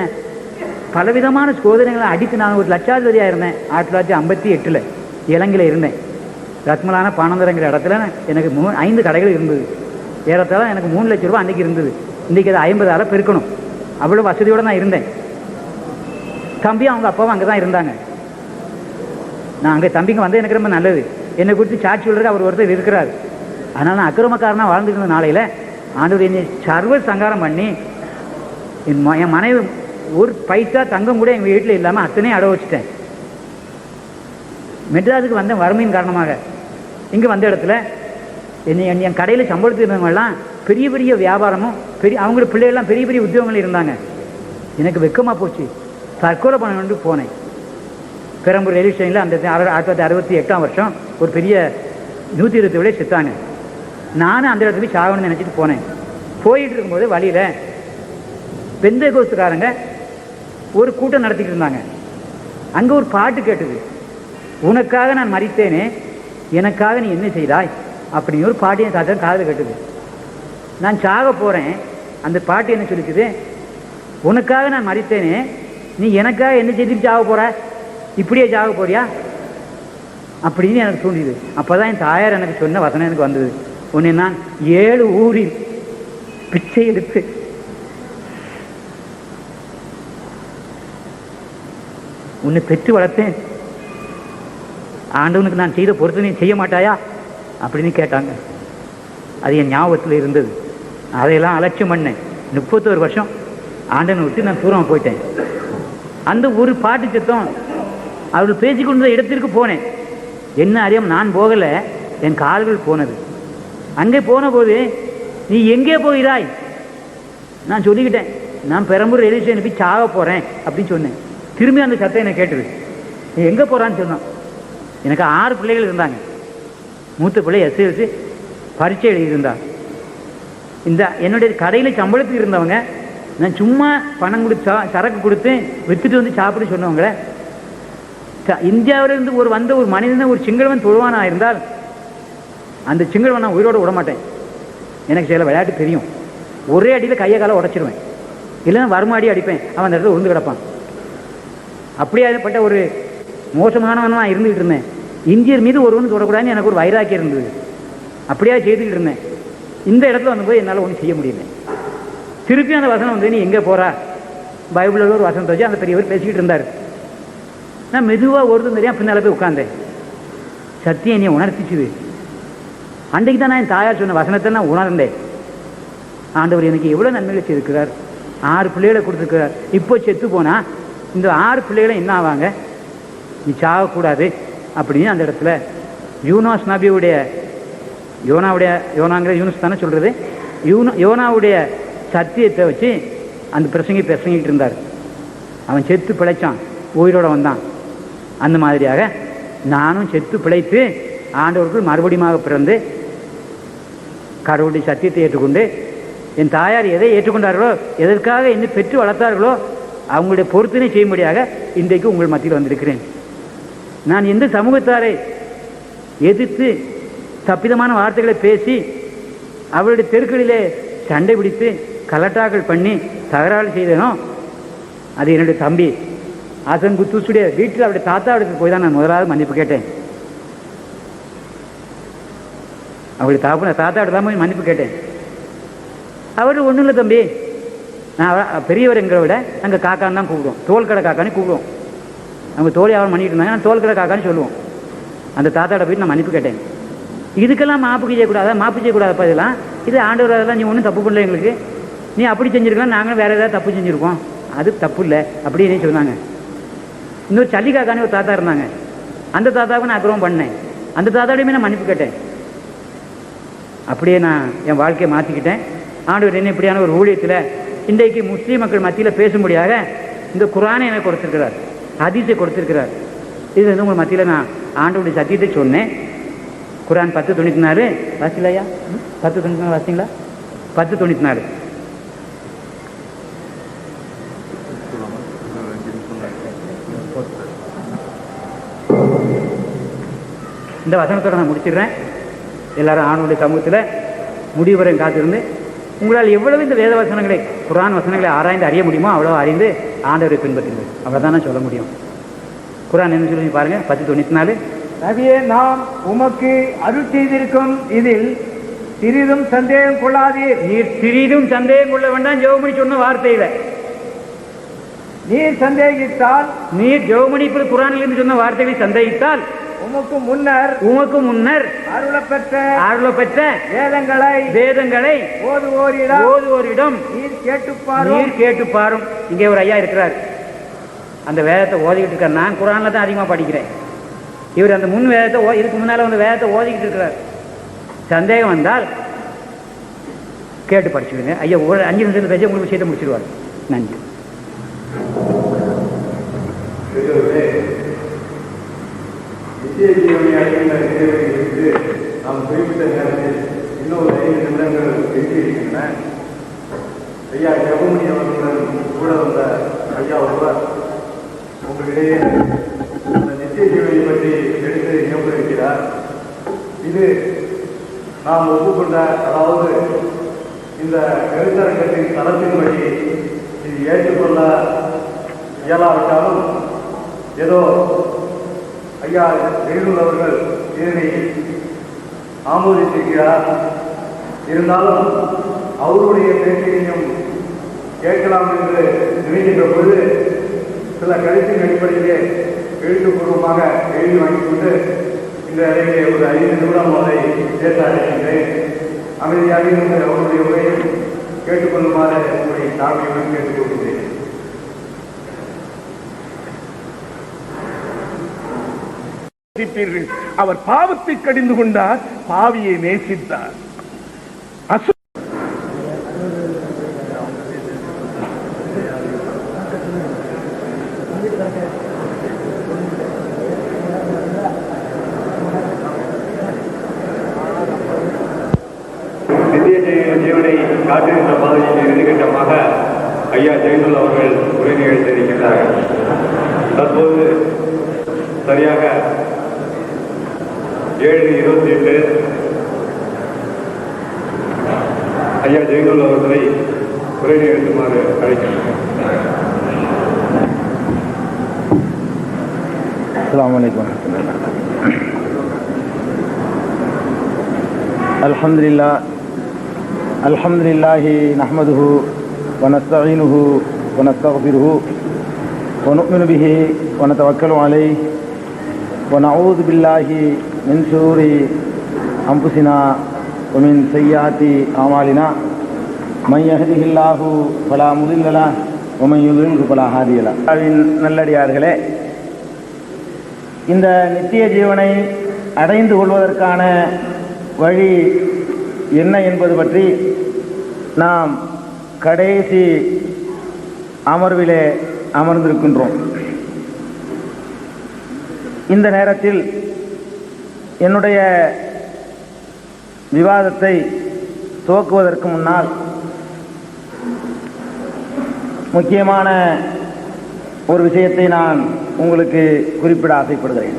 பலவிதமான சோதனைகளை அடித்து நான் ஒரு லட்சாதிபதியாக இருந்தேன். 1958 இலங்கையில் இருந்தேன். ரத்மலான பானந்தரங்கிற இடத்துல எனக்கு 5 கடைகள் இருந்தது. ஏறத்தாழ எனக்கு 3 லட்ச ரூபா அன்றைக்கி இருந்தது. இன்றைக்கி அதை 50,000 பெருக்கணும். அவ்வளோ வசதியோடு நான் இருந்தேன். தம்பியும் அவங்க அப்பாவும் அங்கே தான் இருந்தாங்க. நான் அங்கே தம்பிங்க வந்து எனக்கு ரொம்ப நல்லது. என்னை குறித்து சாட்சி சொல்கிறது அவர் ஒருத்தர் இருக்கிறார். அதனால் நான் அக்கிரமக்காரனாக வாழ்ந்துட்டு இருந்த நாளையில் ஆண்டவர் என்னை சர்வ சங்காரம் பண்ணி என் மனைவி ஒரு பைசா தங்கம் கூட எங்கள் வீட்டில் இல்லாமல் அத்தனையும் அடை வச்சுட்டேன். மெட்ராஸுக்கு வந்த வறுமையின் காரணமாக இங்கே வந்த இடத்துல என் கடையில் சம்பளத்து இருந்தவங்கெல்லாம் பெரிய பெரிய வியாபாரமும் அவங்களோட பிள்ளைகள்லாம் பெரிய பெரிய உத்தியோகங்கள் இருந்தாங்க. எனக்கு வெக்கமாக போச்சு. தற்கொலை பண்ண வேண்டி போனேன். பெரம்பூர் ரயில்வே ஸ்டேஷனில் அந்த 1968 வருஷம் ஒரு பெரிய 120 விட செத்தாங்க. நானும் அந்த இடத்துல சாகணும்னு நினச்சிட்டு போனேன். போயிட்டு இருக்கும்போது வழியில் பெந்தைகோஸ்துக்காரங்க ஒரு கூட்டம் நடத்திட்டு இருந்தாங்க. அங்கே ஒரு பாட்டு கேட்டுது. உனக்காக நான் மரித்தேனே, எனக்காக நீ என்ன செய்தாய் அப்படின்னு ஒரு பாட்டு என் தாத்தன் காதில் கேட்டுது. நான் சாக போகிறேன். அந்த பாட்டு என்ன சொல்லிச்சுது? உனக்காக நான் மரித்தேனே, நீ எனக்காக என்ன செய்துட்டு சாக போகிற, இப்படியே சாக போறியா அப்படின்னு எனக்கு தோன்றியது. அப்போ தான் என் தாயார் எனக்கு சொன்ன வசனம் எனக்கு வந்தது. உன்னை நான் 7 ஊரில் பிச்சை எடுத்து உன்னை பெற்று வளர்த்தேன். ஆண்டவனுக்கு நான் செய்த பொறுத்து நீ செய்ய மாட்டாயா அப்படின்னு கேட்டாங்க. அது என் ஞாபகத்தில் இருந்தது. அதையெல்லாம் அலட்சியம் பண்ணேன். 31 வருஷம் ஆண்டவனை விட்டு நான் தூரமாக போயிட்டேன். அந்த ஒரு பாட்டு சத்தம் அவர்கள் பேசிக்கொண்ட இடத்திற்கு போனேன். என்ன அறியாமல் நான் போகலை, என் கால்கள் போனது. அங்கே போன போது நீ எங்கே போகிறாய் நான் சொல்லிக்கிட்டேன். நான் பெரம்பூர் ரயில்வே ஸ்டேஷன் போய் சாக போகிறேன் அப்படின்னு சொன்னேன். திரும்பி அந்த சத்தம் எனக்கு கேட்டுது. எங்கே போகிறான்னு சொன்னான். எனக்கு 6 பிள்ளைகள் இருந்தாங்க. மூத்த பிள்ளை SLC பரீட்சை எழுதியிருந்தான். இந்த என்னுடைய கடையில் சம்பளத்துக்கு இருந்தவங்க, நான் சும்மா பணம் கொடுத்து சரக்கு கொடுத்து விற்றுட்டு வந்து சாப்பிட சொன்னவங்கள, இந்தியாவிலிருந்து வந்த ஒரு மனிதனை ஒரு சிங்களவன் தொழுவானா இருந்தால் அந்த சிங்களவன் நான் உயிரோடு விட மாட்டேன். எனக்கு சில விளையாட்டு தெரியும். ஒரே அடியில் கையை காலை உடச்சிடுவேன், இல்லைன்னா வருமாடி அடிப்பேன். அவன் அந்த இடத்துல உருந்து கிடப்பான். அப்படியாப்பட்ட ஒரு மோசமானவனாக இருந்துகிட்டு இருந்தேன். இந்தியர் மீது ஒருவன் தொடக்கூடாதுன்னு எனக்கு ஒரு வைராக்கியம் இருந்தது. அப்படியா செய்துக்கிட்டு இருந்தேன். இந்த இடத்துல வந்தபோது என்னால் ஒன்றும் செய்ய முடியல. திருப்பி அந்த வசனம் வந்து, நீ எங்கே போகிறா, பைபிளில் ஒரு வசனத்தை வச்சு அந்த பெரியவர் பேசிக்கிட்டு இருந்தார். நான் மெதுவாக ஒருத்தர் தெரியாமல் பின்னால் போய் உட்கார்ந்தேன். சத்தியம் என்னை உணர்த்திச்சுது. அன்றைக்கு தான் நான் என் தாயார் சொன்ன வசனத்தை நான் உணர்ந்தேன். ஆண்டவர் எனக்கு எவ்வளோ நன்மைகளை செய்திருக்கிறார். 6 பிள்ளைகளை கொடுத்துருக்கிறார். இப்போ செத்து போனால் இந்த 6 பிள்ளைகளை என்ன ஆவாங்க, நீ சாகக்கூடாது அப்படின்னு அந்த இடத்துல யூனாஸ் நபியுடைய யோனாங்கிற யூனஸ் தானே சொல்கிறது, யோனாவுடைய சத்தியத்தை வச்சு அந்த பிரசங்கிட்டு இருந்தார். அவன் செத்து பிழைச்சான், உயிரோடு வந்தான். அந்த மாதிரியாக நானும் செத்து பிழைத்து ஆண்டவருக்குள் மறுபடியும் பிறந்து கடவுளுடைய சத்தியத்தை ஏற்றுக்கொண்டு, என் தாயார் எதை ஏற்றுக்கொண்டார்களோ, எதற்காக என்னை பெற்று வளர்த்தார்களோ அவங்களுடைய பொறுத்தினை செய்யும்படியாக இன்றைக்கு உங்கள் மத்தியில் வந்திருக்கிறேன். நான் எந்த சமூகத்தாரை எதிர்த்து தப்பிதமான வார்த்தைகளை பேசி அவருடைய தெருக்களிலே சண்டை பிடித்து கலட்டாக்கள் பண்ணி தகராறு செய்தேனோ, அது என்னுடைய தம்பி ஆசன் குத்தூசுடைய வீட்டில் அவருடைய தாத்தாவுக்கு போய் தான் நான் முதலாவது மன்னிப்பு கேட்டேன். அவருடைய தாத்தாவோட தான் போய் மன்னிப்பு கேட்டேன். அவர் ஒன்றும் இல்லை தம்பி, நான் பெரியவர் எங்களை விட நாங்கள் காக்கான்னு தான் கூப்பிடுவோம், தோல்கடை காக்கான்னு கூப்பிடுவோம். அவங்க தோல் வியாபாரம் பண்ணிட்டு இருந்தாங்க, நான் தோல்கடை காக்கான்னு சொல்லுவோம். அந்த தாத்தாவோட போய் நான் மன்னிப்பு கேட்டேன். இதுக்கெல்லாம் மாப்பு செய்யக்கூடாதா, மாப்பு செய்யக்கூடாதப்பா, இதெல்லாம் இது ஆண்டவர், அதெல்லாம் நீ ஒன்றும் தப்பு பண்ணல, எங்களுக்கு நீ அப்படி செஞ்சுருக்கலாம், நாங்களும் வேறு ஏதாவது தப்பு செஞ்சுருக்கோம், அது தப்பு இல்லை அப்படின்னு சொன்னாங்க. இன்னொரு சல்லிக்காக்கானே ஒரு தாத்தா இருந்தாங்க. அந்த தாத்தாவுக்கு நான் அக்கிரமம் பண்ணேன். அந்த தாத்தாவோடையுமே நான் மன்னிப்பு கேட்டேன். அப்படியே நான் என் வாழ்க்கையை மாற்றிக்கிட்டேன். ஆண்டவர் என்ன இப்படியான ஒரு ஊழியத்தில் இன்றைக்கு முஸ்லீம் மக்கள் மத்தியில் பேசும்படியாக இந்த குர்ஆனை எனக்கு கொடுத்துருக்கிறார், ஹதீஸை கொடுத்துருக்கிறார். இது வந்து உங்கள் மத்தியில் நான் ஆண்டவருடைய சத்தியத்தை சொன்னேன். குர்ஆன் 10:94 வாசிக்கலையா? 10:94 வாசிங்களா? 10:94. இந்த வசனத்தோடு நான் முடிச்சிடுறேன். எல்லாரும் ஆண்டவருடைய சமூகத்தில் முடிவுரை காத்திருந்து உங்களால் எவ்வளவு இந்த வேத வசனங்களை, குர்ஆன் வசனங்களை ஆராய்ந்து அறிய முடியுமோ அவ்வளோ அறிந்து ஆண்டவரை பின்பற்றுங்கள். அவ்வளோதான் சொல்ல முடியும். குர்ஆன் என்ன சொல்லி பாருங்க, 10:94.
நபியே, நாம் உமக்கு அருள் செய்திருக்கும் இதில் சிறிதும் சந்தேகம் கொள்ளாதீர்.
நீர் சிறிதும் சந்தேகம் கொள்ள வேண்டாம். ஜெவமணி சொன்ன வார்த்தையில
நீர் சந்தேகித்தால்,
நீர் ஜெவமணி குர்ஆனிலிருந்து சொன்ன வார்த்தைகளை சந்தேகித்தால்
உமக்கு முன்னர் அருளப்பெற்ற வேதங்களை ஓதுவோரிடம் நீர் கேட்டு பாரும்.
இங்கே ஒரு ஐயா இருக்கிறார், அந்த வேதத்தை ஓதிக்கிட்டு இருக்கார். நான் குர்ஆன்ல தான் அதிகமாக படிக்கிறேன். இவர் அந்த முன் வேதத்தை இதுக்கு முன்னால் அந்த வேதத்தை ஓதிக்கிட்டு இருக்கிறார். சந்தேகம் வந்தால் கேட்டு படிச்சுடுங்க. ஐயா ஒரு 5 நிமிஷத்தில் பேசி உங்களுக்கு விஷயத்தை முடிச்சிடுவார். நன்றி.
நித்திய ஜீவனை அடைகின்ற நிறைவேறியிருக்கு. நாம் குறிப்பிட்ட நேரத்தில் இன்னொரு 5 நிமிடங்கள் எஞ்சியிருக்கின்றன. ஐயா ஜெபமணி அவர்களுடன் கூட வந்த ஐயா ஒருவர் உங்களிடையே அந்த நித்திய ஜீவனை பற்றி எடுத்து ஞாபகிக்கிறார். இது நாம் ஒப்புக்கொண்ட, அதாவது இந்த கருத்தரங்கத்தின் தரத்தின்படி இது ஏற்றுக்கொள்ள இயலாவிட்டாலும் ஏதோ ஐயா வேலூர் அவர்கள் இதனை ஆமோதித்திருக்கிறார். இருந்தாலும் அவருடைய பேச்சையும் கேட்கலாம் என்று நினைக்கின்ற பொழுது சில கருத்தின் அடிப்படையிலே எழுத்துப்பூர்வமாக எழுதி வாங்கிக் கொண்டு இந்த அறையிலே ஒரு 5 நிமிடம் அதை பேச அழைக்கின்றேன். அமைதியாக இருந்து அவருடைய உரையை கேட்டுக்கொள்ளுமாறு உங்களுடைய தாழ்மையுடன் கேட்டுக்கொள்கிறேன்.
அவர் பாவத்தை கடிந்து கொண்டார், பாவியை நேசித்தார்.
ஜீவனை காட்டுகின்ற பாதையில் இறுதிக்கட்டமாக ஐயா ஜெயந்துல் அவர்கள் உரை நிகழ்த்தியிருக்கிறார்கள். தற்போது சரியாக 7:28 ஐயா ஜெயந்துல் அவர்களை உரை நிகழ்த்துமாறு அழைக்கிறேன்.
அஸ்ஸலாமு அலைக்கும். அல்ஹம்துலில்லாஹி நஹ்மதுஹு வ நஸ்தஈனுஹு வ நஸ்தக்ஃபிருஹு வ நு'மினு பிஹி வ நதவக்கலு அலைஹி வ நஊது பில்லாஹி மின் ஷுரூரி அன்ஃபுஸினா வ மின் ஸய்யிஆத்தி அமாலினா மன் யஹ்திஹில்லாஹு ஃபலா முதில்ல லஹு வ மன் யுضلில்ஹு ஃபலா ஹாதிய லஹு. நல்லடியார்களே, இந்த நித்திய ஜீவனை அடைந்து கொள்வதற்கான வழி என்ன என்பது பற்றி நாம் கடைசி அமர்விலே அமர்ந்திருக்கின்றோம். இந்த நேரத்தில் என்னுடைய விவாதத்தை துவக்குவதற்கு முன்னால் முக்கியமான ஒரு விஷயத்தை நான் உங்களுக்கு குறிப்பிட ஆசைப்படுகிறேன்.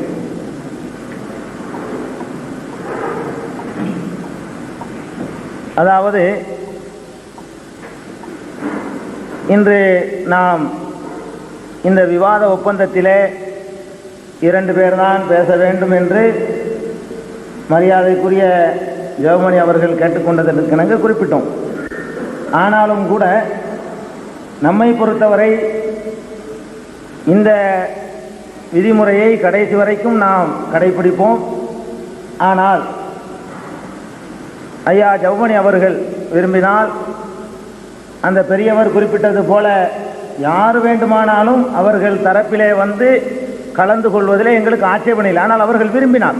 அதாவது, இன்று நாம் இந்த விவாத ஒப்பந்தத்திலே 2 பேர் தான் பேச வேண்டும் என்று மரியாதைக்குரிய ஜெவமணி அவர்கள் கேட்டுக்கொண்டதற்கு நாங்கள் குறிப்பிட்டோம். ஆனாலும் கூட நம்மை பொறுத்தவரை இந்த விதிமுறையை கடைசி வரைக்கும் நாம் கடைபிடிப்போம். ஆனால் ஐயா ஜெவமணி அவர்கள் விரும்பினால் அந்த பெரியவர் குறிப்பிட்டது போல யார் வேண்டுமானாலும் அவர்கள் தரப்பிலே வந்து கலந்து கொள்வதிலே எங்களுக்கு ஆட்சேபனை இல்லை. ஆனால் அவர்கள் விரும்பினார்.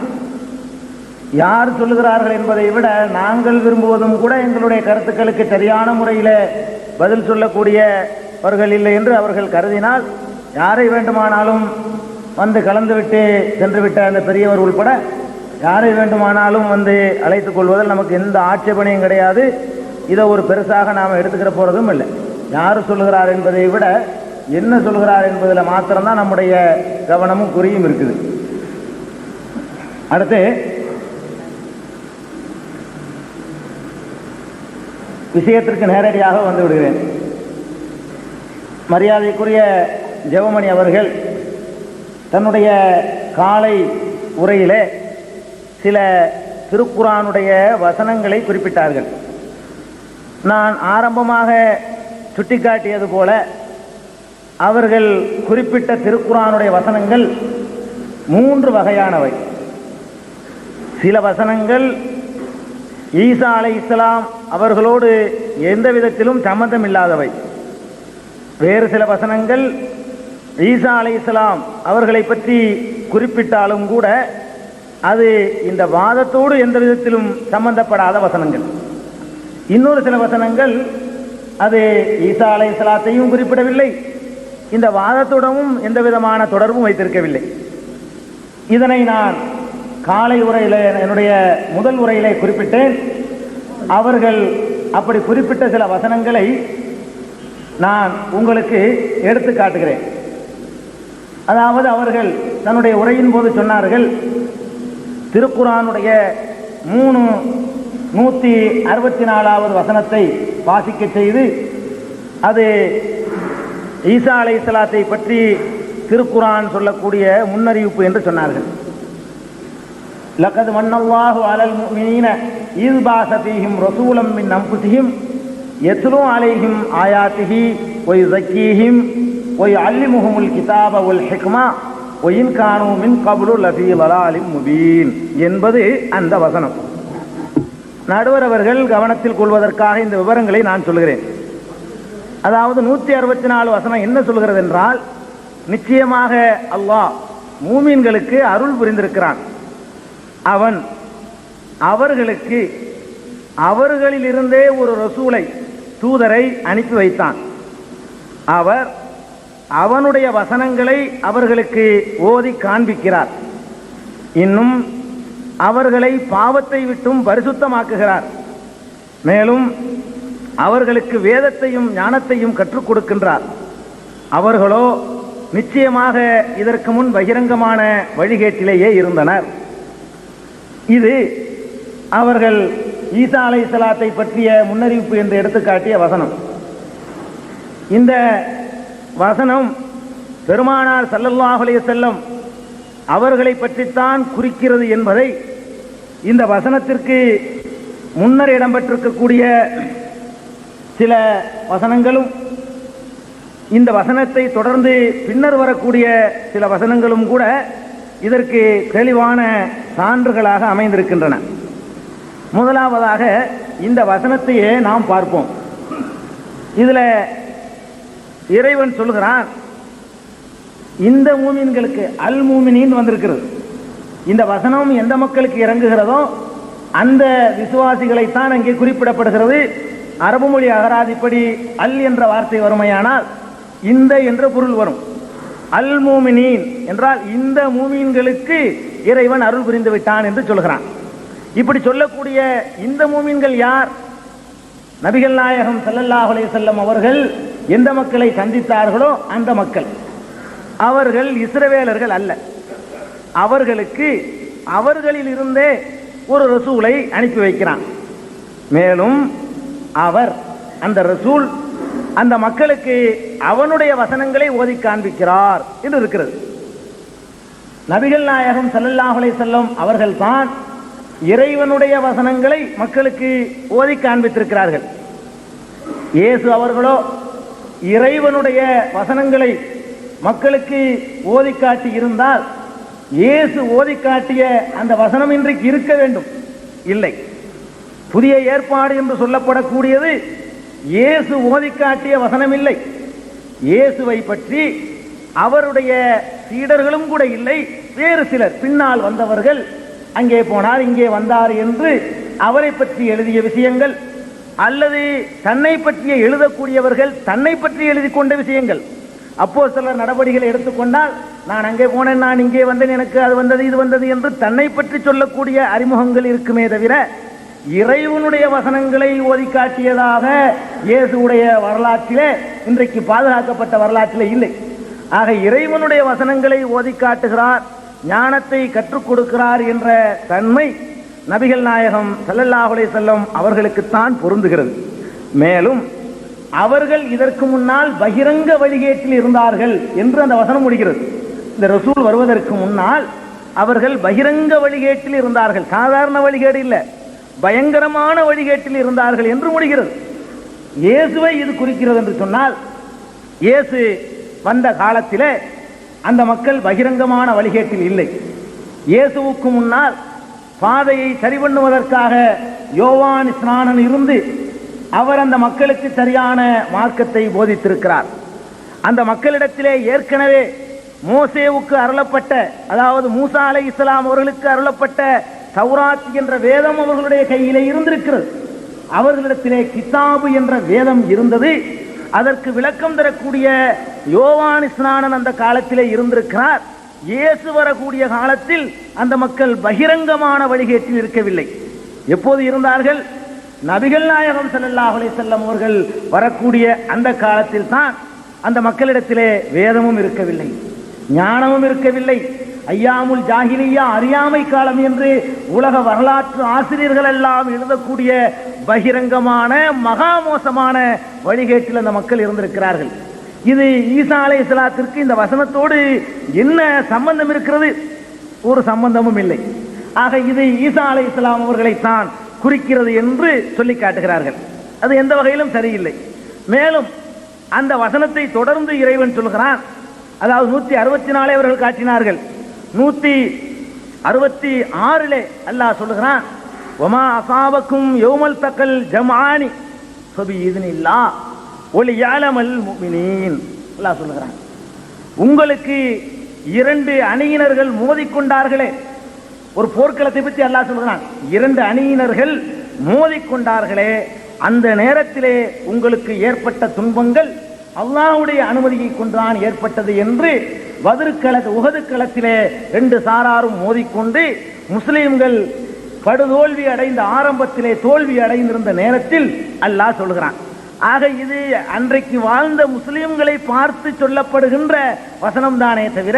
யார் சொல்லுகிறார்கள் என்பதை விட நாங்கள் விரும்புவதும் கூட எங்களுடைய கருத்துக்களுக்கு சரியான முறையில் பதில் சொல்லக்கூடியவர்கள் இல்லை என்று அவர்கள் கருதினால் யாரை வேண்டுமானாலும் வந்து கலந்துவிட்டு சென்றுவிட்ட அந்த பெரியவர் உள்பட யாரை வேண்டுமானாலும் வந்து அழைத்துக் கொள்வதில் நமக்கு எந்த ஆட்சேபனையும் கிடையாது. இதை ஒரு பெருசாக நாம் எடுத்துக்கிற போகிறதும் இல்லை. யார் சொல்லுகிறார் என்பதை விட என்ன சொல்கிறார் என்பதில் மாத்திரம்தான் நம்முடைய கவனமும் குறியும் இருக்குது. அடுத்து விஷயத்திற்கு நேரடியாக வந்து விடுகிறேன். மரியாதைக்குரிய ஜெவமணி அவர்கள் தன்னுடைய காலை உரையிலே சில திருக்குர்ஆனுடைய வசனங்களை குறிப்பிட்டார்கள். நான் ஆரம்பமாக சுட்டிக்காட்டியது போல அவர்கள் குறிப்பிட்ட திருக்குர்ஆனுடைய வசனங்கள் 3 வகையானவை. சில வசனங்கள் ஈசா அலைஹிஸ்ஸலாம் அவர்களோடு எந்த விதத்திலும் சம்பந்தம் இல்லாதவை. வேறு சில வசனங்கள் ஈசா அலைஹிஸ்ஸலாம் அவர்களை பற்றி குறிப்பிட்டாலும் கூட அது இந்த வாதத்தோடு எந்த விதத்திலும் சம்பந்தப்படாத வசனங்கள். இன்னொரு சில வசனங்கள் அது ஈசா அலைஹிஸ்ஸலாத்தையும் குறிப்பிடவில்லை, இந்த வாதத்துடனும் எந்த விதமான தொடர்பும் வைத்திருக்கவில்லை. இதனை நான் காலை உரையில் என்னுடைய முதல் உரையிலே குறிப்பிட்டேன். அவர்கள் அப்படி குறிப்பிட்ட சில வசனங்களை நான் உங்களுக்கு எடுத்து காட்டுகிறேன். அதாவது அவர்கள் தன்னுடைய உரையின் போது சொன்னார்கள், திருக்குர்ஆனுடைய 164வது வசனத்தை வாசிக்க செய்து அது ஈசா அலைஹிஸ்ஸலாத்தை பற்றி திருக்குர்ஆன் சொல்லக்கூடிய முன்னறிவிப்பு என்று சொன்னார்கள். லக்கத் மன்னல்லாஹு அலல் முஃமினீன இஸ் பாஸ ஃபீஹிம் ரசூலம் மின் அன்ஃபுஸிஹிம் யத்லூ அலைஹிம் ஆயாத்திஹி வ யுஸக்கீஹிம் வ யுஅல்லிமுஹுமுல் கிதாப வல் ஹிக்மா வ இன் கானூ மின் கப்லு லஃபீ ضلالின் முபீன் என்பது அந்த வசனம். நடுவர் அவர்கள் கவனத்தில் கொள்வதற்காக இந்த விவரங்களை நான் சொல்கிறேன். அதாவது 164 வசனம் என்ன சொல்கிறது என்றால், நிச்சயமாக அல்லாஹ் மூமின்களுக்கு அருள் புரிந்திருக்கிறான். அவன் அவர்களுக்கு அவர்களிலிருந்தே ஒரு ரசூலை தூதரை அனுப்பி வைத்தான். அவர் அவனுடைய வசனங்களை அவர்களுக்கு ஓதி காண்பிக்கிறார். இன்னும் அவர்களை பாவத்தை விட்டும் பரிசுத்தமாக்குகிறார். மேலும் அவர்களுக்கு வேதத்தையும் ஞானத்தையும் கற்றுக் கொடுக்கின்றார். அவர்களோ நிச்சயமாக இதற்கு முன் பகிரங்கமான வழிகேட்டிலேயே இருந்தனர். இது அவர்கள் ஈசா அலைஹிஸ்ஸலாத்தை பற்றிய முன்னறிவிப்பு என்று எடுத்துக்காட்டிய வசனம். இந்த வசனம் பெருமானார் ஸல்லல்லாஹு அலைஹி வஸல்லம் அவர்களை பற்றித்தான் குறிக்கிறது என்பதை இந்த வசனத்திற்கு முன்னர் இடம்பெற்றிருக்கக்கூடிய சில வசனங்களும் இந்த வசனத்தை தொடர்ந்து பின்னர் வரக்கூடிய சில வசனங்களும் கூட இதற்கு தெளிவான சான்றுகளாக அமைந்திருக்கின்றன. முதலாவதாக இந்த வசனத்தையே நாம் பார்ப்போம். இதுல இறைவன் சொல்கிறான், இந்த மூமின்களுக்கு அல் மூமினின் வந்திருக்கிறது. இந்த வசனம் எந்த மக்களுக்கு இறங்குகிறதோ அந்த விசுவாசிகளைத்தான் அங்கே குறிப்பிடப்படுகிறது. அரபு மொழி அகராதிப்படி அல் என்ற வார்த்தை வருமையானால் இந்த என்ற பொருள் வரும். அல் மூமினின் என்றால் இந்த மூமின்களுக்கு இறைவன் அருள் புரிந்து விட்டான் என்று சொல்கிறான். இப்படி சொல்லக்கூடிய இந்த மூமின்கள் யார்? நபிகள் நாயகம் ஸல்லல்லாஹு அலைஹி வஸல்லம் அவர்கள் எந்த மக்களை சந்தித்தார்களோ அந்த மக்கள். அவர்கள் இஸ்ரவேலர்கள் அல்ல. அவர்களுக்கு அவர்களில் இருந்தே ஒரு ரசூலை அனுப்பி வைக்கிறான். மேலும் அவர் அந்த ரசூல் அந்த மக்களுக்கு அவனுடைய வசனங்களை ஓதி காண்பிக்கிறார் என்று இருக்கிறது. நபிகள் நாயகம் ஸல்லல்லாஹு அலைஹி வஸல்லம் அவர்கள் தான் இறைவனுடைய வசனங்களை மக்களுக்கு ஓதி காண்பித்திருக்கிறார்கள். இயேசு அவர்களோ இறைவனுடைய வசனங்களை மக்களுக்கு ஓதி காட்டி இருந்தால் இயேசு ஓதி காட்டிய அந்த வசனம் இன்றைக்கு இருக்க வேண்டும். இல்லை, புதிய ஏற்பாடு என்று சொல்லப்படக்கூடியது இயேசு ஓதி காட்டிய வசனம் இல்லை. இயேசுவை பற்றி அவருடைய சீடர்களும் கூட இல்லை, வேறு சிலர் பின்னால் வந்தவர்கள் அங்கே போனார் இங்கே வந்தார் என்று அவரை பற்றி எழுதிய விஷயங்கள், அல்லது தன்னை பற்றிய எழுதக்கூடியவர்கள் தன்னை பற்றி எழுதி கொண்ட விஷயங்கள். அப்போஸ்தலர் நடவடிக்கைகளை எடுத்துக்கொண்டால் நான் அங்கே போனேன், நான் இங்கே வந்தேன், எனக்கு அது வந்தது இது வந்தது என்று தன்னை பற்றி சொல்லக்கூடிய அறிமுகங்கள் இருக்குமே தவிர இறைவனுடைய வசனங்களை ஓதி காட்டியதாக இயேசுடைய வரலாற்றிலே இன்றைக்கு பாதுகாக்கப்பட்ட வரலாற்றிலே இல்லை. ஆக இறைவனுடைய வசனங்களை ஓதி காட்டுகிறார், ஞானத்தை கற்றுக் கொடுக்கிறார் என்ற தன்மை நபிகள் நாயகம் ஸல்லல்லாஹு அலைஹி வஸல்லம் அவர்களுக்குத்தான் பொருந்துகிறது. மேலும் அவர்கள் இதற்கு முன்னால் பகிரங்க வழிகேட்டில் இருந்தார்கள் என்று அந்த வசனம் முடிகிறது. இந்த ரசூல் வருவதற்கு முன்னால் அவர்கள் பகிரங்க வழிகேட்டில் இருந்தார்கள், சாதாரண வழிகேடு இல்லை, பயங்கரமான வழிகேட்டில் இருந்தார்கள் என்று முடிகிறது. இயேசுவை இது குறிக்கிறது என்று சொன்னால் இயேசு வந்த காலத்திலே அந்த மக்கள் பகிரங்கமான வழிகேட்டில் இல்லை. இயேசுவுக்கு முன்னால் பாதையை சரி பண்ணுவதற்காக யோவான் ஸ்நானன் இருந்து அவர் அந்த மக்களுக்கு சரியான மார்க்கத்தை போதித்திருக்கிறார். அந்த மக்களிடத்திலே ஏற்கனவே மோசேவுக்கு அருளப்பட்ட, அதாவது மூசா அலைஹிஸ்ஸலாம் அவர்களுக்கு அருளப்பட்ட தௌராத் என்ற வேதம் அவர்களுடைய கையிலே இருந்திருக்கிறது. அவர்களிடத்திலே கிதாபு என்ற வேதம் இருந்தது. அதற்கு விளக்கம் தரக்கூடிய யோவான் ஸ்நானன் அந்த காலத்திலே இருந்திருக்கிறார். இயேசு வரக்கூடிய காலத்தில் அந்த மக்கள் பகிரங்கமான வழிகேட்டில் இருக்கவில்லை. எப்போது இருந்தார்கள்? நபிகள் நாயகம் ஸல்லல்லாஹு அலைஹி வஸல்லம் அவர்கள் வரக்கூடிய அந்த காலத்தில் தான் அந்த மக்களிடத்திலே வேதமும் இருக்கவில்லை, ஞானமும் இருக்கவில்லை. ஐயாமுல் ஜாஹிலியா, அறியாமை காலம் என்று உலக வரலாற்று ஆசிரியர்கள் எல்லாம் எழுதக்கூடிய பகிரங்கமான மகா மோசமான வழிகேட்டில் அந்த மக்கள் இருந்திருக்கிறார்கள். இது ஈசா அலைஹிஸ்ஸலாத்திற்கு இந்த வசனத்தோடு என்ன சம்பந்தம் இருக்கிறது? ஒரு சம்பந்தமும் இல்லை. ஆக இது ஈசா அலைஹிஸ்ஸலாம் அவர்களைத்தான் குறிக்கிறது என்று சொல்லி காட்டுகிறார்கள். அது எந்த வகையிலும் சரியில்லை. மேலும் அந்த வசனத்தை தொடர்ந்து இறைவன் சொல்கிறான், அதாவது 164 அவர்கள் காட்டினார்கள், 166 அல்லாஹ் சொல்லுகிறான், வமா அஸாபக்கும் யௌமல் தக்கல் ஜம்ஆனி ஃபபிஇذنில்லாஹ் வலியஅலமல் முஃமினீன். அல்லாஹ் சொல்லுகிறான், உங்களுக்கு 2 அணியினர்கள் மோதிக்கொண்டார்களே, ஒரு போர்க்களத்தை பற்றி அல்லாஹ் சொல்கிறான், 2 அணியினர்கள் மோதிக்கொண்டார்களே, அந்த நேரத்திலே உங்களுக்கு ஏற்பட்ட துன்பங்கள் அல்லாஹ்வுடைய அனுமதியை கொண்டுதான் ஏற்பட்டது என்று உஹது களத்திலே 2 சாராரும் மோதிக்கொண்டு முஸ்லிம்கள் படுதோல்வி அடைந்த ஆரம்பத்திலே தோல்வி அடைந்திருந்த நேரத்தில் அல்லாஹ் சொல்கிறான். ஆக இது அன்றைக்கு வாழ்ந்த முஸ்லிம்களை பார்த்து சொல்லப்படுகின்ற வசனம் தானே தவிர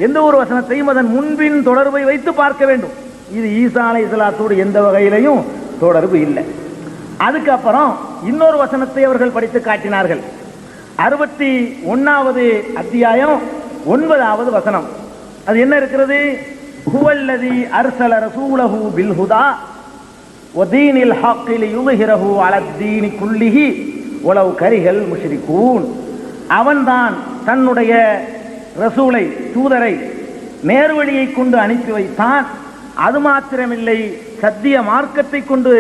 எந்த ஒரு வசனத்தையும் அதன் முன்பின் தொடர்பை வைத்து பார்க்க வேண்டும். இது ஈசா அலைஹிஸ்ஸலாத்தோடு எந்த வகையிலையும் தொடர்பு இல்லை. அதுக்கப்புறம் இன்னொரு வசனத்தை அவர்கள் படித்து காட்டினார்கள். 61வது அத்தியாயம் 9வது வசனம். அது என்ன இருக்கிறது? ஹுவல்லதி அர்ஸல ரசூலஹு பில் ஹுதா வ தீனில் ஹக்கி லியுظஹிரஹு அலத்தீனி குல்லிஹி வலவ் கரிஹல் முஷ்ரிகூன். அவன்தான் தன்னுடைய ரசூலை, தூதரை நேர்வழியை கொண்டு அனுப்பி வைத்தான். அது மாத்திரமில்லை, சத்திய மார்க்கத்தை கொண்டு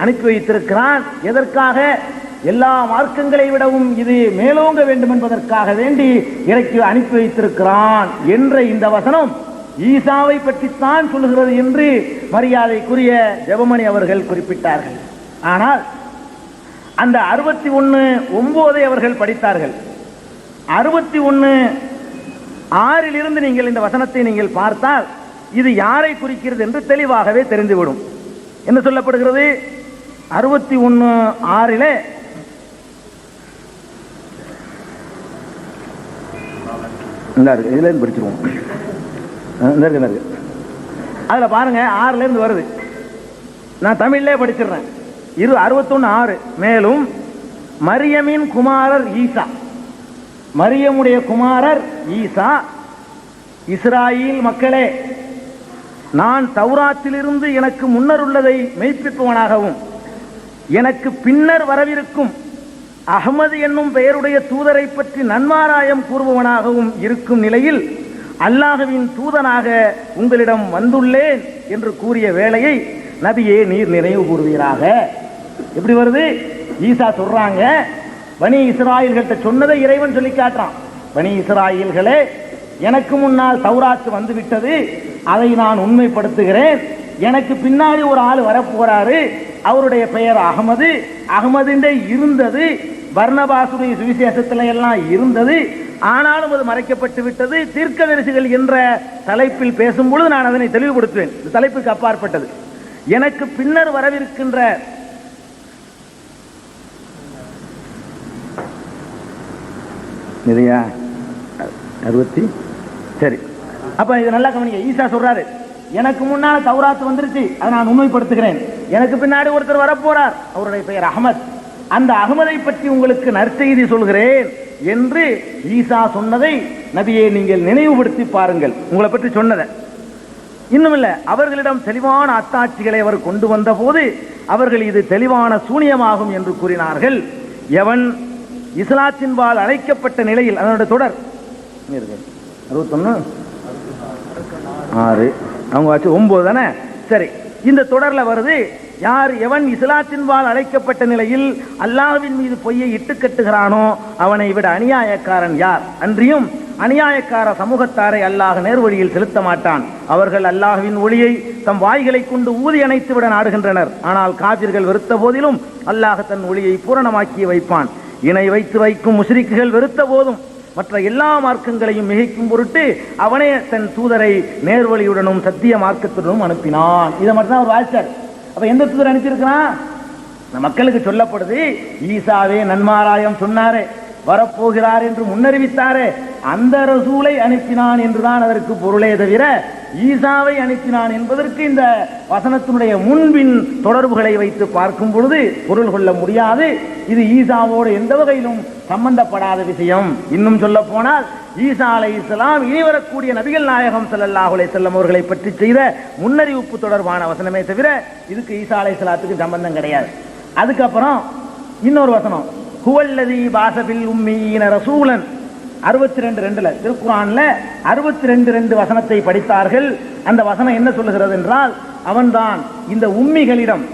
அனுப்பி வைத்திருக்கிறான். எதற்காக? எல்லா மார்க்கங்களை விடவும் இது மேலோங்க வேண்டும் என்பதற்காக வேண்டி இறக்கி அனுப்பி வைத்திருக்கிறான் என்ற இந்த வசனம் ஈசாவை பற்றித்தான் சொல்லுகிறது என்று மரியாதைக்குரிய ஜெபமணி அவர்கள் குறிப்பிட்டார்கள். ஆனால் அந்த 61:9 அவர்கள் படித்தார்கள். 61:6 நீங்கள் இந்த வசனத்தை நீங்கள் பார்த்தால் இது யாரை குறிக்கிறது என்று தெளிவாகவே தெரிந்துவிடும். என்ன சொல்லப்படுகிறது? 61:6 இதுல இருந்து படிச்சிருவோம். அதுல பாருங்க, 6 வருது. நான் தமிழ்லே படிச்சிடுறேன். 61:6. மேலும் மரியமின் குமாரர் ஈசா, மரியமுடைய குமாரர் ஈசா, இஸ்ராயேல் மக்களே, நான் தௌராத்திலிருந்து எனக்கு முன்னர் உள்ளதை மெய்ப்பிப்பவனாகவும் எனக்கு பின்னர் வரவிருக்கும் அஹ்மது என்னும் பெயருடைய தூதரை பற்றி நன்மாராயம் கூறுபவனாகவும் இருக்கும் நிலையில் அல்லாஹ்வின் தூதனாக உங்களிடம் வந்துள்ளேன் என்று கூறிய வேளையை நபியே நீர் நினைவு கூறுவீராக. எப்படி வருது? ஈசா சொல்றாங்க, பனி இஸ்ராயல்கிட்ட சொன்னதை இறைவன் சொல்லி காட்டுறான். பனி இஸ்ராயல்களே, எனக்கு முன்னால் தௌராத்து வந்து விட்டது, அதை நான் உண்மைப்படுத்துகிறேன். எனக்கு பின்னாடி ஒரு ஆள் வரப்போறாரு, அவருடைய பெயர் அகமது. அகமதுண்டே இருந்தது, பர்னபாசுடைய சுவிசேஷத்துல எல்லாம் இருந்தது, ஆனாலும் அது மறைக்கப்பட்டு விட்டது. தீர்க்கதரிசிகள் என்ற தலைப்பில் பேசும்பொழுது நான் அதனை தெளிவுபடுத்துவேன். இந்த தலைப்புக்கு அப்பாற்பட்டது. எனக்கு பின்னர் வரவிருக்கின்ற இல்லையா 60 சரி. அப்ப இது நல்லா கவனிங்க. ஈசா சொல்றாரு, எனக்கு முன்னால தௌராத்து வந்துருச்சு, அதை நான் உண்மைப்படுத்துகிறேன். எனக்கு பின்னாடி ஒருத்தர் வரப்போறார், அவருடைய பெயர் அகமது. அந்த அகமதை பற்றி உங்களுக்கு நற்செய்தி சொல்கிறேன் என்று ஈசா சொன்னதை நபியே நீங்கள் நினைவுபடுத்தி பாருங்கள். உங்களை பற்றி சொன்னதை இன்னும் இல்ல, அவர்களிடம் தெளிவான அத்தாட்சிகளை அவர் கொண்டு வந்த போது அவர்கள் இது தெளிவான சூனியமாகும் என்று கூறினார்கள். எவன் இஸ்லாத்தின்பால் அழைக்கப்பட்ட நிலையில், அதனுடைய தொடர் 61:6 அவங்க வச்சு 9 தானே. சரி, இந்த தொடர்ல வருது, யார் எவன் இஸ்லாத்தின்பால் அழைக்கப்பட்ட நிலையில் அல்லாஹ்வின் மீது பொய்யை இட்டு கட்டுகிறானோ அவனை விட அநியாயக்காரன் யார்? அன்றியும் அநியாயக்கார சமூகத்தாரை அல்லாஹ் நேர்வழியில் செலுத்த மாட்டான். அவர்கள் அல்லாஹ்வின் ஒளியை தம் வாய்களை கொண்டு ஊதி அணைத்து விட நாடுகின்றனர். ஆனால் காபிர்கள் வெறுத்த போதிலும் அல்லாஹ் தன் ஒளியை பூரணமாக்கி வைப்பான். இணை வைத்து வைக்கும் முஷ்ரிக்குகள் வெறுத்த போதும் மற்ற எல்லா மார்க்கங்களையும் மிகைக்கும் பொருட்டு அவனே தன் தூதரை நேர்வழியுடனும் சத்திய மார்க்கத்துடனும் அனுப்பினான். இதை மட்டும்தான் அவர் வாய்ச்சார். அப்ப எந்த தூதர் அனுப்பியிருக்கிறான்? மக்களுக்கு சொல்லப்படுது, ஈசாவே நன்மாராயம் சொன்னாரே, வரப்போகிறார் என்று முன்னறிவித்தாரே, அந்த ரசூலை அனுப்பினான் என்றுதான் அதற்கு பொருளே தவிர ஈசாவை அனுப்பினான் என்பதற்கு இந்த வசனத்தினுடைய முன்பின் தொடர்புகளை வைத்து பார்க்கும் பொழுது பொருள் கொள்ள முடியாது. இது ஈசாவோடு எந்த வகையிலும் சம்பந்தப்படாத விஷயம். இன்னும் சொல்ல போனால் ஈசா அலைஹிஸ்ஸலாம் இனி வரக்கூடிய நபிகள் நாயகம் ஸல்லல்லாஹு அலைஹி வஸல்லம் அவர்களை பற்றி செய்த முன்னறிவிப்பு தொடர்பான வசனமே தவிர இதுக்கு ஈசா அலைஹிஸ்ஸலாத்துக்கு சம்பந்தம் கிடையாது. அதுக்கப்புறம் இன்னொரு வசனம், ஹுவல்லதி பாஸபில் உம்மீன ரசூலன் 62:2 திருக்குர்ஆன்ல 62:2 வசனத்தை படித்தார்கள். அந்த வசனம் என்ன சொல்லுகிறது என்றால், அவன்தான் இந்த உம்மிகளிடம்,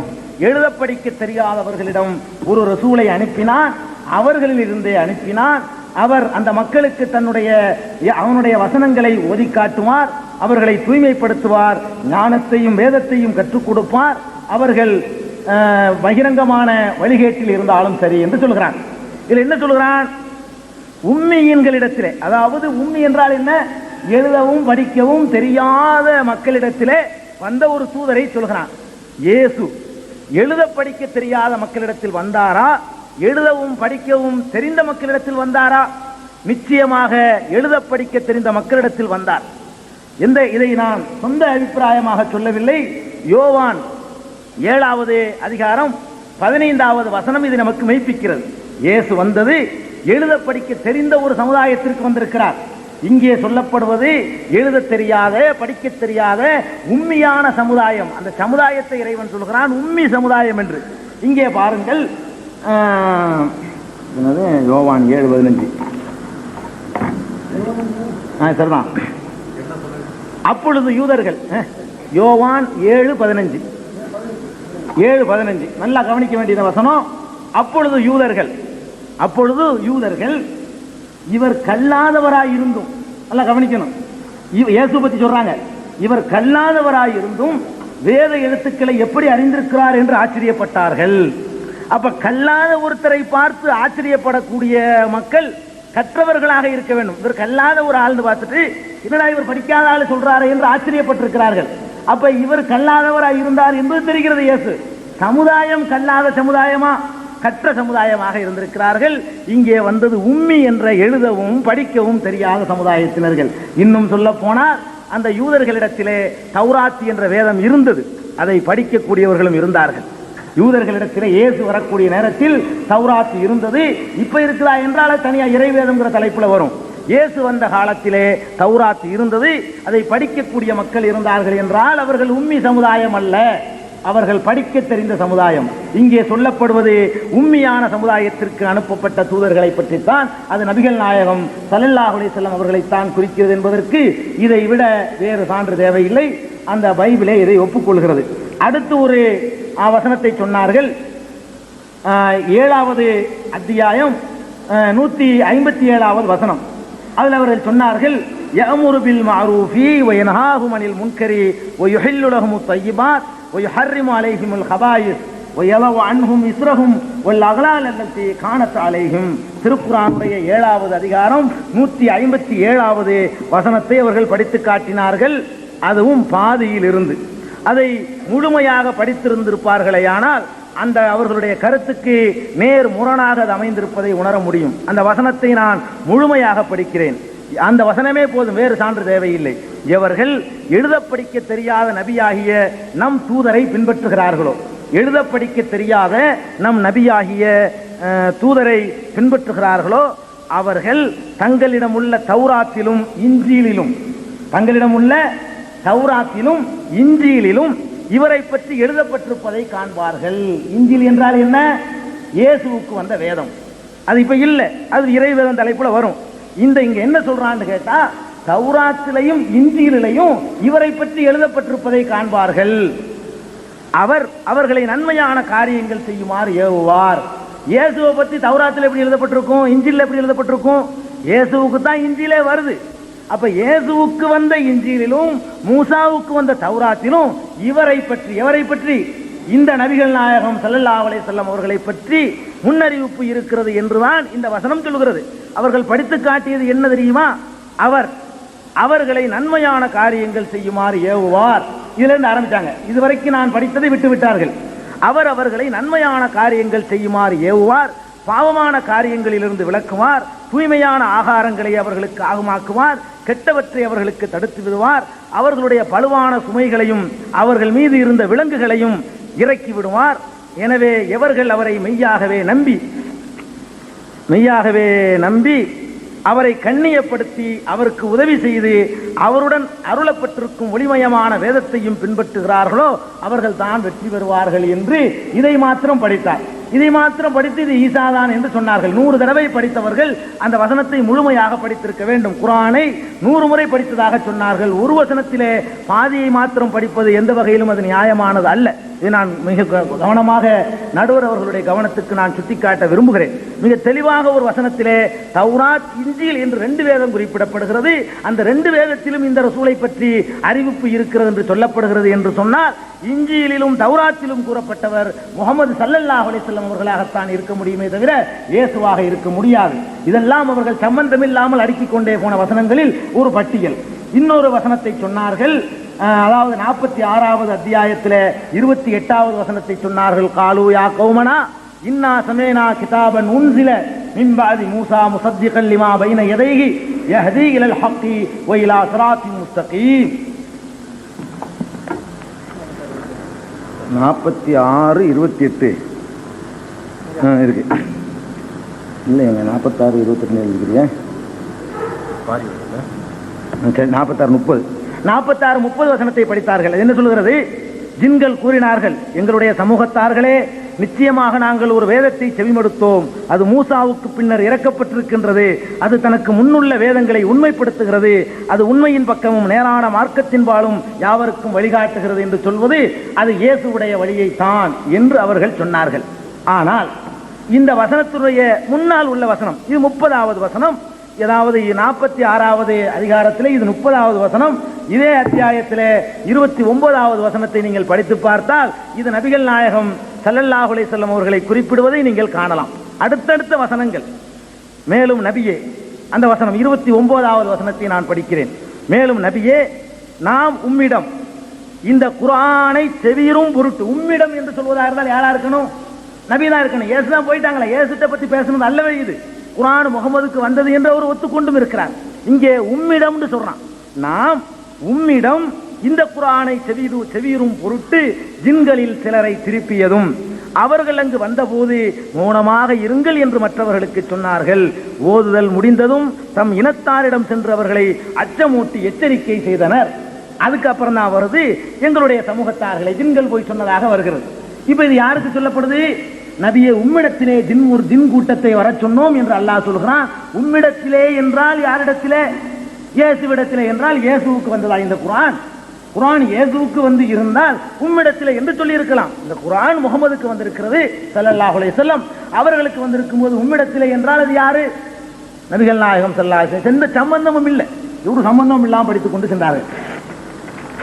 எழுத படிக்க தெரியாதவர்களிடம் ஒரு ரசூலை அனுப்பினான், அவர்களில் இருந்தே அனுப்பினான். அவர் அந்த மக்களுக்கு அவனுடைய வசனங்களை ஓதி காட்டுவார், அவர்களை தூய்மைப்படுத்துவார், ஞானத்தையும் வேதத்தையும் கற்றுக் கொடுப்பார், அவர்கள் பகிரங்கமான வழிகேட்டில் இருந்தாலும் சரி என்று சொல்கிறான். இதில் என்ன சொல்கிறான்? உம்மியின்களிடத்திலே, அதாவது உம்மி என்றால் என்ன? எழுதவும் படிக்கவும் தெரியாத மக்களிடத்திலே வந்த ஒரு தூதரை சொல்கிறான். இயேசு எழுத படிக்க தெரியாத மக்களிடத்தில் வந்தாரா, எழுதவும் படிக்கவும் தெரிந்த மக்களிடத்தில் வந்தாரா? நிச்சயமாக எழுத படிக்க தெரிந்த மக்களிடத்தில் வந்தார். இதை நான் சொந்த அபிப்பிராயமாக சொல்லவில்லை. யோவான் 7வது அதிகாரம் 15வது வசனம் இது நமக்கு மெய்ப்பிக்கிறது. இயேசு வந்தது எழுத படிக்க தெரிந்த ஒரு சமுதாயத்திற்கு வந்திருக்கிறார். இங்கே சொல்லப்படுவது எழுத தெரியாத படிக்க தெரியாத உண்மையான சமுதாயம். அந்த சமுதாயத்தை இறைவன் சொல்கிறான் உண்மை சமுதாயம் என்று. இங்கே பாருங்கள், யோவான் 7:15 சரிதான். அப்பொழுது யூதர்கள், யோவான் 7:15 நல்லா கவனிக்க வேண்டிய வசனம். அப்பொழுது யூதர்கள் இவர் கல்லாதவராயிருந்தும், நல்லா கவனிக்கணும், இயேசு பத்தி சொல்றாங்க, இவர் கல்லாதவராயிருந்தும் வேத எழுத்துக்களை எப்படி அறிந்திருக்கிறார் என்று ஆச்சரியப்பட்டார்கள். அப்ப கல்லாத ஒருத்தரை பார்த்து ஆச்சரியப்படக்கூடிய மக்கள் கற்றவர்களாக இருக்க வேண்டும். இவர் கல்லாத ஒரு ஆள்னு பார்த்துட்டு என்னடா இவர் படிக்காத ஆள் சொல்றாரு என்று ஆச்சரியப்பட்டிருக்கிறார்கள். அப்ப இவர் கல்லாதவராக இருந்தார் என்பது தெரிகிறது. இயேசு சமுதாயம் கல்லாத சமுதாயமா, கற்ற சமுதாயமாக இருந்திருக்கிறார்கள். இங்கே வந்தது உம்மி என்ற எழுதவும் படிக்கவும் தெரியாத சமுதாயத்தினர்கள். இன்னும் சொல்ல போனால் அந்த யூதர்களிடத்திலே தௌராத் என்ற வேதம் இருந்தது, அதை படிக்கக்கூடியவர்களும் இருந்தார்கள். யூதர்களிடத்திலே இயேசு வரக்கூடிய நேரத்தில் தௌராத் இருந்தது. இப்ப இருக்குதா என்றால் தனியா இறைவேதம்ங்கிற தலைப்புல வரும். இயேசு வந்த காலத்திலே தௌராத் இருந்தது, அதை படிக்கக்கூடிய மக்கள் இருந்தார்கள் என்றால் அவர்கள் உம்மி சமுதாயம் அல்ல, அவர்கள் படிக்க தெரிந்த சமுதாயம். இங்கே சொல்லப்படுவது உண்மையான சமுதாயத்திற்கு அனுப்பப்பட்ட தூதர்களை பற்றித்தான். அது நபிகள் நாயகம் ஸல்லல்லாஹு அலைஹி வஸல்லம் அவர்களைத்தான் குறிக்கிறது என்பதற்கு இதை விட வேறு சான்று தேவையில்லை. அந்த பைபிளே இதை ஒப்புக்கொள்கிறது. அடுத்து ஒரு வசனத்தை சொன்னார்கள். 7வது அத்தியாயம் 157வது வசனம். அதில் அவர்கள் சொன்னார்கள், யஅமுரு பில் மஅரூஃபி வ யன்ஹாஹு அனில் முன்கரி வ யுஹில்லு லஹுமுத் தய்யிபாத் வ யுஹர்ரிமு அலைஹிமுல் கபாயிஸ் வ யலவு அன்ஹும் இஸ்ரஹும் வல் அக்லால் அல்லதி கானத் அலைஹிம். திருக்குர்ஆனுடைய 7வது அதிகாரம் 157வது வசனத்தை அவர்கள் படித்து காட்டினார்கள். அதுவும் பாதியில் இருந்து. அதை முழுமையாக படித்திருந்திருப்பார்களேயானால் அந்த அவர்களுடைய கருத்துக்கு நேர் முரணாக அது அமைந்திருப்பதை உணர முடியும். அந்த வசனத்தை நான் முழுமையாக படிக்கிறேன். அந்த வசனமே போதும், வேறு சான்று தேவையில்லை. எவர்கள் எழுத படிக்க தெரியாத நபியாகிய நம் தூதரை பின்பற்றுகிறார்களோ, எழுத படிக்க தெரியாத நம் நபியாகிய தூதரை பின்பற்றுகிறார்களோ அவர்கள் தங்களிடமுள்ள தௌராத்திலும் இஞ்சியிலும் இவரை பற்றி எழுதப்பட்டிருப்பதை காண்பார்கள். இஞ்சில் என்றால் என்ன? இயேசுவுக்கு வந்த வேதம். அது இப்ப இல்லை, அது இறைவேதம் தலைப்புல வரும். இங்க என்ன சொல்றான்னு கேட்டா, தௌராத்திலையும் இஞ்சியிலையும் இவரை பற்றி எழுதப்பட்டிருப்பதை காண்பார்கள். அவர்களை நன்மையான காரியங்கள் செய்யுமாறு ஏவுவார். இயேசுவை பற்றி தௌராத்தில் எப்படி எழுதப்பட்டிருக்கும், இஞ்சில் எப்படி எழுதப்பட்டிருக்கும்? இயேசுவுக்கு தான் இஞ்சிலே வருது. அப்ப இயேசுவுக்கு வந்த இஞ்சிலும் மூசாவுக்கு வந்த தௌராத்திலும் எவரை பற்றி இந்த நபிகள் நாயகம் ஸல்லல்லாஹு அலைஹி வஸல்லம் அவர்களை பற்றி முன்னறிவிப்பு இருக்கிறது என்றுதான் இந்த வசனம் சொல்கிறது. அவர்கள் படித்து காட்டியது என்ன தெரியுமா? அவர்களை நன்மையான காரியங்கள் செய்யுமாறு ஏவுவார். இதுல இருந்து ஆரம்பிச்சாங்க. இதுவரைக்கும் நான் படித்ததை விட்டு விட்டார்கள். அவர்களை நன்மையான காரியங்கள் செய்யுமாறு ஏவுவார், பாவமான காரியங்களிலிருந்து விலக்குவார், தூய்மையான ஆகாரங்களை அவர்களுக்கு ஆகமாக்குவார், கெட்டவற்றை அவர்களுக்கு தடுத்து விடுவார், அவர்களுடைய பழுவான சுமைகளையும் அவர்கள் மீது இருந்த விலங்குகளையும் இறக்கி விடுவார். எனவே எவர்கள் அவரை மெய்யாகவே நம்பி அவரை கண்ணியப்படுத்தி அவருக்கு உதவி செய்து அவருடன் அருளப்பட்டிருக்கும் ஒளிமயமான வேதத்தையும் பின்பற்றுகிறார்களோ அவர்கள் தான் வெற்றி பெறுவார்கள் என்று இதை மாத்திரம் படித்தார். இதை மாத்திரம் படித்து இது ஈசாதான் என்று சொன்னார்கள். 100 தடவை படித்தவர்கள் அந்த வசனத்தை முழுமையாக படித்திருக்க வேண்டும். குர்ஆனை 100 முறை படித்ததாக சொன்னார்கள். ஒரு வசனத்திலே பாதியை மாத்திரம் படிப்பது எந்த வகையிலும் அது நியாயமானது அல்ல. இதை நான் மிக கவனமாக நடுவர் அவர்களுடைய கவனத்துக்கு நான் சுட்டிக்காட்ட விரும்புகிறேன். மிக தெளிவாக ஒரு வசனத்திலே தௌராத், இஞ்சில் என்று 2 வேதம் குறிப்பிடப்படுகிறது. அந்த 2 வேதத்திலும் இந்த ரசூலை பற்றி அறிவிப்பு இருக்கிறது என்று சொல்லப்படுகிறது என்று சொன்னால், இஞ்சியிலும் தௌராத்திலும் கூறப்பட்டவர் முஹம்மது ஸல்லல்லாஹு அலைஹி வஸல்லம் அவர்களாகத்தான் இருக்க முடியுமே தவிர இயேசுவாக இருக்க முடியாது. இதெல்லாம் அவர்கள் சம்பந்தமில்லாமல் அடுக்கிக் கொண்டே போன வசனங்களில் ஒரு பட்டியல். இன்னொரு வசனத்தை சொன்னார்கள். அதாவது 46வது அத்தியாயத்தில் 28வது வசனத்தை சொன்னார்கள். காலு யா கௌமனா இன்னா சமேனா கிதாபன் உன்சில மின் பஅதி மூஸா முஸத்திகன் லிமா பைன யதைஹி யஹ்தி இலல் ஹக்கி வ இலா ஸிராத்தின் முஸ்தகீம். 46:28 இருக்கு இல்லைங்க, 46:28 இருக்கிறீங்க. 46:30 வசனத்தை படித்தார்கள். என்ன சொல்கிறது? ஜின்கள் கூறினார்கள், எங்களுடைய சமூகத்தார்களே, நிச்சயமாக நாங்கள் ஒரு வேதத்தை செவிமடுத்தோம். அது மூசாவுக்கு பின்னர் இறக்கப்பட்டிருக்கின்றது. அது தனக்கு முன்னுள்ள வேதங்களை உண்மைப்படுத்துகிறது. அது உண்மையின் பக்கமும் நேரான மார்க்கத்தின் பாலும் யாவருக்கும் வழிகாட்டுகிறது என்று சொல்வது அது இயேசுவுடைய வழியை தான் என்று அவர்கள் சொன்னார்கள். ஆனால் இந்த வசனத்துடைய முன்னால் உள்ள வசனம், இது 30வது வசனம், ஏதாவது 46வது அதிகாரத்தில் இது 30வது வசனம். இதே அத்தியாயத்தில் 29வது வசனத்தை நீங்கள் படித்து பார்த்தால் இது நபிகள் நாயகம் ஸல்லல்லாஹு அலைஹி வஸல்லம் அவர்களை குறிப்பிடுவதை நீங்கள் காணலாம். அடுத்தடுத்த வசனங்கள். மேலும் நபியே, அந்த வசனம் 29வது வசனத்தை நான் படிக்கிறேன். மேலும் நபியே, நாம் உம்மிடம் இந்த குர்ஆனை செவியுறும் பொருட்டு, உம்மிடம் என்று சொல்வதாக இருந்தால் யாரா இருக்கணும்? நபிதான் இருக்கணும். இயேசு தான் போயிட்டாங்களே, இயேசுட்ட பத்தி பேசணும் அல்லவே இது. குர்ஆன் முகமதுக்கு வந்தது என்று அவர் ஒத்துக்கொண்டும் இருக்கிறார். இங்கே உம்மிடம் சொல்றான். நாம் உம்மிடம் இந்த குர்ஆனை செவியுறும் பொருட்டு ஜின்களில் சிலரை திருப்பியதும் அவர்கள் அங்கு வந்தபோது மௌனமாக இருங்கள் என்று மற்றவர்களுக்கு சொன்னார்கள். ஓதுதல் முடிந்ததும் தம் இனத்தாரிடம் சென்று அவர்களை அச்சமூட்டி எச்சரிக்கை செய்தனர். அதுக்கப்புறம் தான் வருது எங்களுடைய சமூகத்தார்களை ஜின்கள் போய் சொன்னதாக வருகிறது. இப்ப இது யாருக்கு சொல்லப்படுது? நபியே, உம்மிடத்திலே ஒரு ஜின் கூட்டத்தை வர சொன்னோம் என்று அல்லாஹ் சொல்கிறான். உம்மிடத்திலே என்றால் யாரிடத்திலே? இயேசுவிடத்திலே என்றால் இயேசுவுக்கு வந்ததா இந்த குர்ஆன்? குர்ஆன் இயேசுவுக்கு வந்து இருந்தால் உம்மிடத்திலே என்று சொல்லி இருக்கலாம். இந்த குர்ஆன் முகமதுக்கு வந்திருக்கிறது ஸல்லல்லாஹு அலைஹி வஸல்லம் அவர்களுக்கு வந்திருக்கும் போது உம்மிடத்திலே என்றால் அது யாரு? நபிகள் நாயகம் ஸல்லல்லாஹு அலைஹி வஸல்லம். எந்த சம்பந்தமும் இல்லை, இவரு சம்பந்தமும் இல்லாமல் படித்துக் கொண்டு சென்றார்கள்.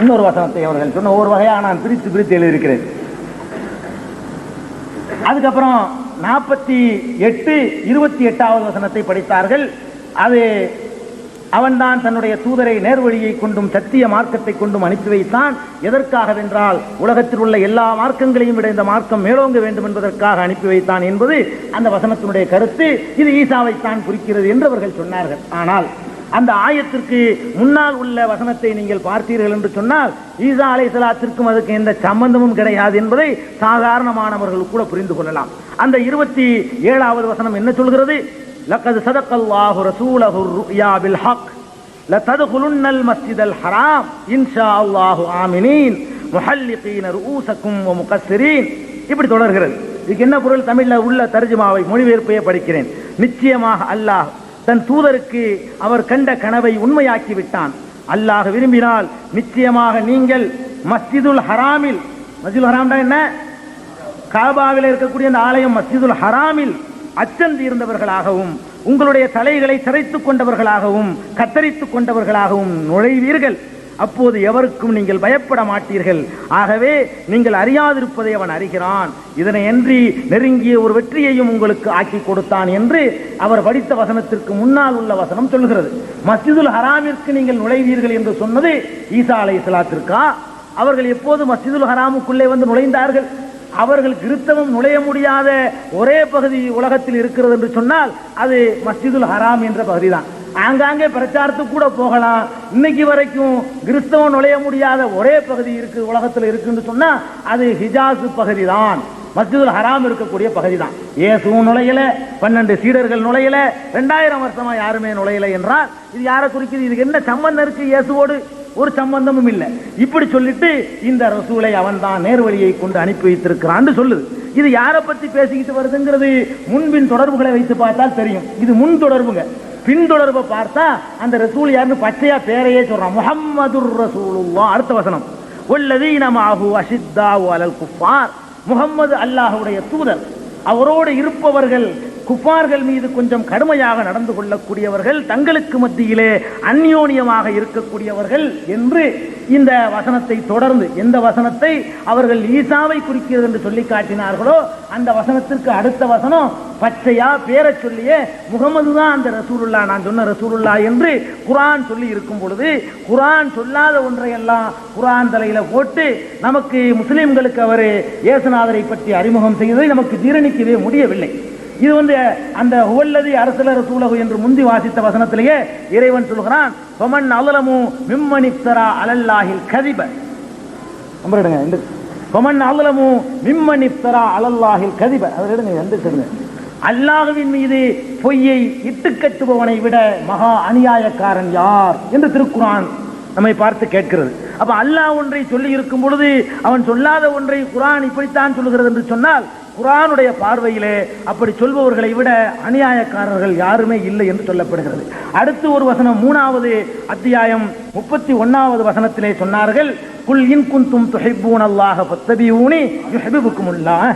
இன்னொரு வசனத்தை அவர்கள் சொன்ன ஒரு வகையாக நான் பிரித்து எழுதியிருக்கிறேன். அதுக்கப்புறம் 48:28வது வசனத்தை படித்தார்கள். அது அவன்தான் தன்னுடைய தூதரை நேர்வழியை கொண்டும் சத்திய மார்க்கத்தை கொண்டும் அனுப்பி வைத்தான். எதற்காகவென்றால் உலகத்தில் உள்ள எல்லா மார்க்கங்களையும் விட இந்த மார்க்கம் மேலோங்க வேண்டும் என்பதற்காக அனுப்பி வைத்தான் என்பது அந்த வசனத்தினுடைய கருத்து. இது ஈசாவைத்தான் குறிக்கிறது என்று அவர்கள் சொன்னார்கள். ஆனால் அந்த ஆயத்திற்கு முன்னால் உள்ள வசனத்தை நீங்கள் பார்த்தீர்கள் என்று சொன்னால் ஈசா அலைஹிஸ்ஸலாத்திற்கும் அதுக்கு எந்த சம்பந்தமும் கிடையாது என்பதை சாதாரணமானவர்கள் கூட புரிந்து கொள்ளலாம். அந்த 27வது வசனம் என்ன சொல்கிறது? லக்கத் ஸதகல்லாஹு ரசூலஹு ருயா பில் ஹக் லததுகுலுன்னல் மஸ்ஜிதல் ஹராம் இன்ஷா அல்லாஹு ஆமினீன் முஹல்லிகீன ரூஸக்கும் வ முகஸ்ஸிரீன். இப்படி தொடர்கிறது. இதுக்கு என்ன பொருள்? தமிழில் உள்ள தர்ஜுமாவை மொழிபெயர்ப்பையே படிக்கிறேன். நிச்சயமாக அல்லாஹ் தன் தூதருக்கு அவர் கண்ட கனவை உண்மையாக்கி விட்டான். அல்லாஹ் விரும்பினால் நிச்சயமாக நீங்கள் மஸ்ஜிதுல் ஹராமில், மஸ்ஜிதுல் ஹராம் என்ன? காபாவில் இருக்கக்கூடிய அந்த ஆலயம் மஸ்ஜிதுல் ஹராமில் அச்சந்தி இருந்தவர்களாகவும் உங்களுடைய தலைகளை சிரைத்துக் கொண்டவர்களாகவும் கத்தரித்துக் கொண்டவர்களாகவும் நுழைவீர்கள். அப்போது எவருக்கும் நீங்கள் பயப்பட மாட்டீர்கள். ஆகவே நீங்கள் அறியாதிருப்பதை அவன் அறிகிறான். இதனை அன்றி நெருங்கிய ஒரு வெற்றியையும் உங்களுக்கு ஆக்கி கொடுத்தான் என்று அவர் படித்த வசனத்திற்கு முன்னால் உள்ள வசனம் சொல்கிறது. மஸ்ஜிதுல் ஹராமிற்கு நீங்கள் நுழைவீர்கள் என்று சொன்னது ஈசா அலைஹிஸ்ஸலாத்திற்கா? அவர்கள் எப்போது மஸ்ஜிதுல் ஹராமுக்குள்ளே வந்து நுழைந்தார்கள்? அவர்கள் கிறிஸ்தவம் நுழைய முடியாத ஒரே பகுதி உலகத்தில் இருக்கிறது என்று சொன்னால் அது மஸ்ஜிதுல் ஹராம் என்ற பகுதி தான். ஆங்காங்கே பிரச்சாரத்துக்கு கூட போகலாம். இன்னைக்கு வரைக்கும் கிறிஸ்தவம் நுழைய முடியாத ஒரே பகுதி இருக்கு உலகத்தில் இருக்குன்னு சொன்னா அது ஹிஜாஸ் பகுதி தான். மஸ்ஜிதுல் ஹராம் இருக்கக்கூடிய பகுதி தான். இயேசுவும் நுழையல, 12 சீடர்கள் நுழையல, 2000 வருஷமா யாருமே நுழையல என்றால் இது யாரை குறிக்கிறது? இதுக்கு என்ன சம்பந்தம் இருக்கு? இயேசுவோடு ஒரு சம்பந்தமும் இல்லை. இப்படி சொல்லிட்டு இந்த ரசூலை அவன் தான் நேர்வழியை கொண்டு அனுப்பி வைத்திருக்கிறான்னு சொல்லுது. இது யாரை பத்தி பேசிக்கிட்டு வருதுங்கிறது முன்பின் தொடர்புகளை வைத்து பார்த்தால் தெரியும். இது முன் தொடர்புங்க. பின் தொடர்பை பார்த்தா அந்த ரசூல் யாருன்னு பச்சையா பேரையே சொல்றான், முஹம்மதுர் ரசூலுல்லாஹ். அடுத்த வசனம், வல்லதீன மஅஹு அஷித்தாஉ அலல் குஃபார். முஹம்மது அல்லாஹ்வுடைய தூதர், அவரோடு இருப்பவர்கள் குஃபார்கள் மீது கொஞ்சம் கடுமையாக நடந்து கொள்ளக்கூடியவர்கள், தங்களுக்கு மத்தியிலே அந்யோன்யமாக இருக்கக்கூடியவர்கள் என்று இந்த வசனத்தை தொடர்ந்து, எந்த வசனத்தை அவர்கள் ஈசாவை குறிக்கிறது என்று சொல்லி காட்டினார்களோ அந்த வசனத்திற்கு அடுத்த வசனம் பச்சையா பேரை சொல்லியே முகமது தான் அந்த ரசூலுல்லா, நான் சொன்ன ரசூலுல்லா என்று குர்ஆன் சொல்லி இருக்கும் பொழுது, குர்ஆன் சொல்லாத ஒன்றையெல்லாம் குர்ஆன் தலையில போட்டு நமக்கு முஸ்லிம்களுக்கு அவர் இயேசுநாதரை பற்றி அறிமுகம் செய்வதை நமக்கு ஜீரணிக்கவே முடியவில்லை. இது அந்த ஹுவல்லதி அரசல ரசூலஹு என்று முந்தி வாசித்த வசனத்திலேயே இறைவன் சொல்கிறான், ஃபமன் அலலமு மிம்மன் இஃப்தரா அலல்லாஹில் கதிப. நம்பறடுங்க இந்த ஃபமன் அலலமு மிம்மன் இஃப்தரா அலல்லாஹில் கதிப. அவர் எடுங்க எந்திரிச்சிருங்க. அல்லாஹ்வின் மீது பொய்யை இட்டுக்கட்டுபவனை விட மகா அநியாயக்காரன் யார் என்று திருக்குர்ஆன் நம்மை பார்த்து கேட்கிறது. அப்ப அல்லாஹ் ஒன்றை சொல்லி இருக்கும் பொழுது அவன் சொல்லாத ஒன்றை குர்ஆன் இப்படித்தான் சொல்லுகிறது என்று சொன்னால், குர்ஆனுடைய பார்வையிலே அப்படி சொல்பவர்களை விட அநியாயக்காரர்கள் யாருமே இல்லை என்று சொல்லப்படுகிறது. அடுத்து ஒரு வசனம் 3வது அத்தியாயம் 31வது வசனத்திலே சொன்னார்கள், குல் இன் குன்தும் துஹிப்பூனல்லாஹ ஃபத்தபிஊனி யுஹிப்புக்குமுல்லாஹ்.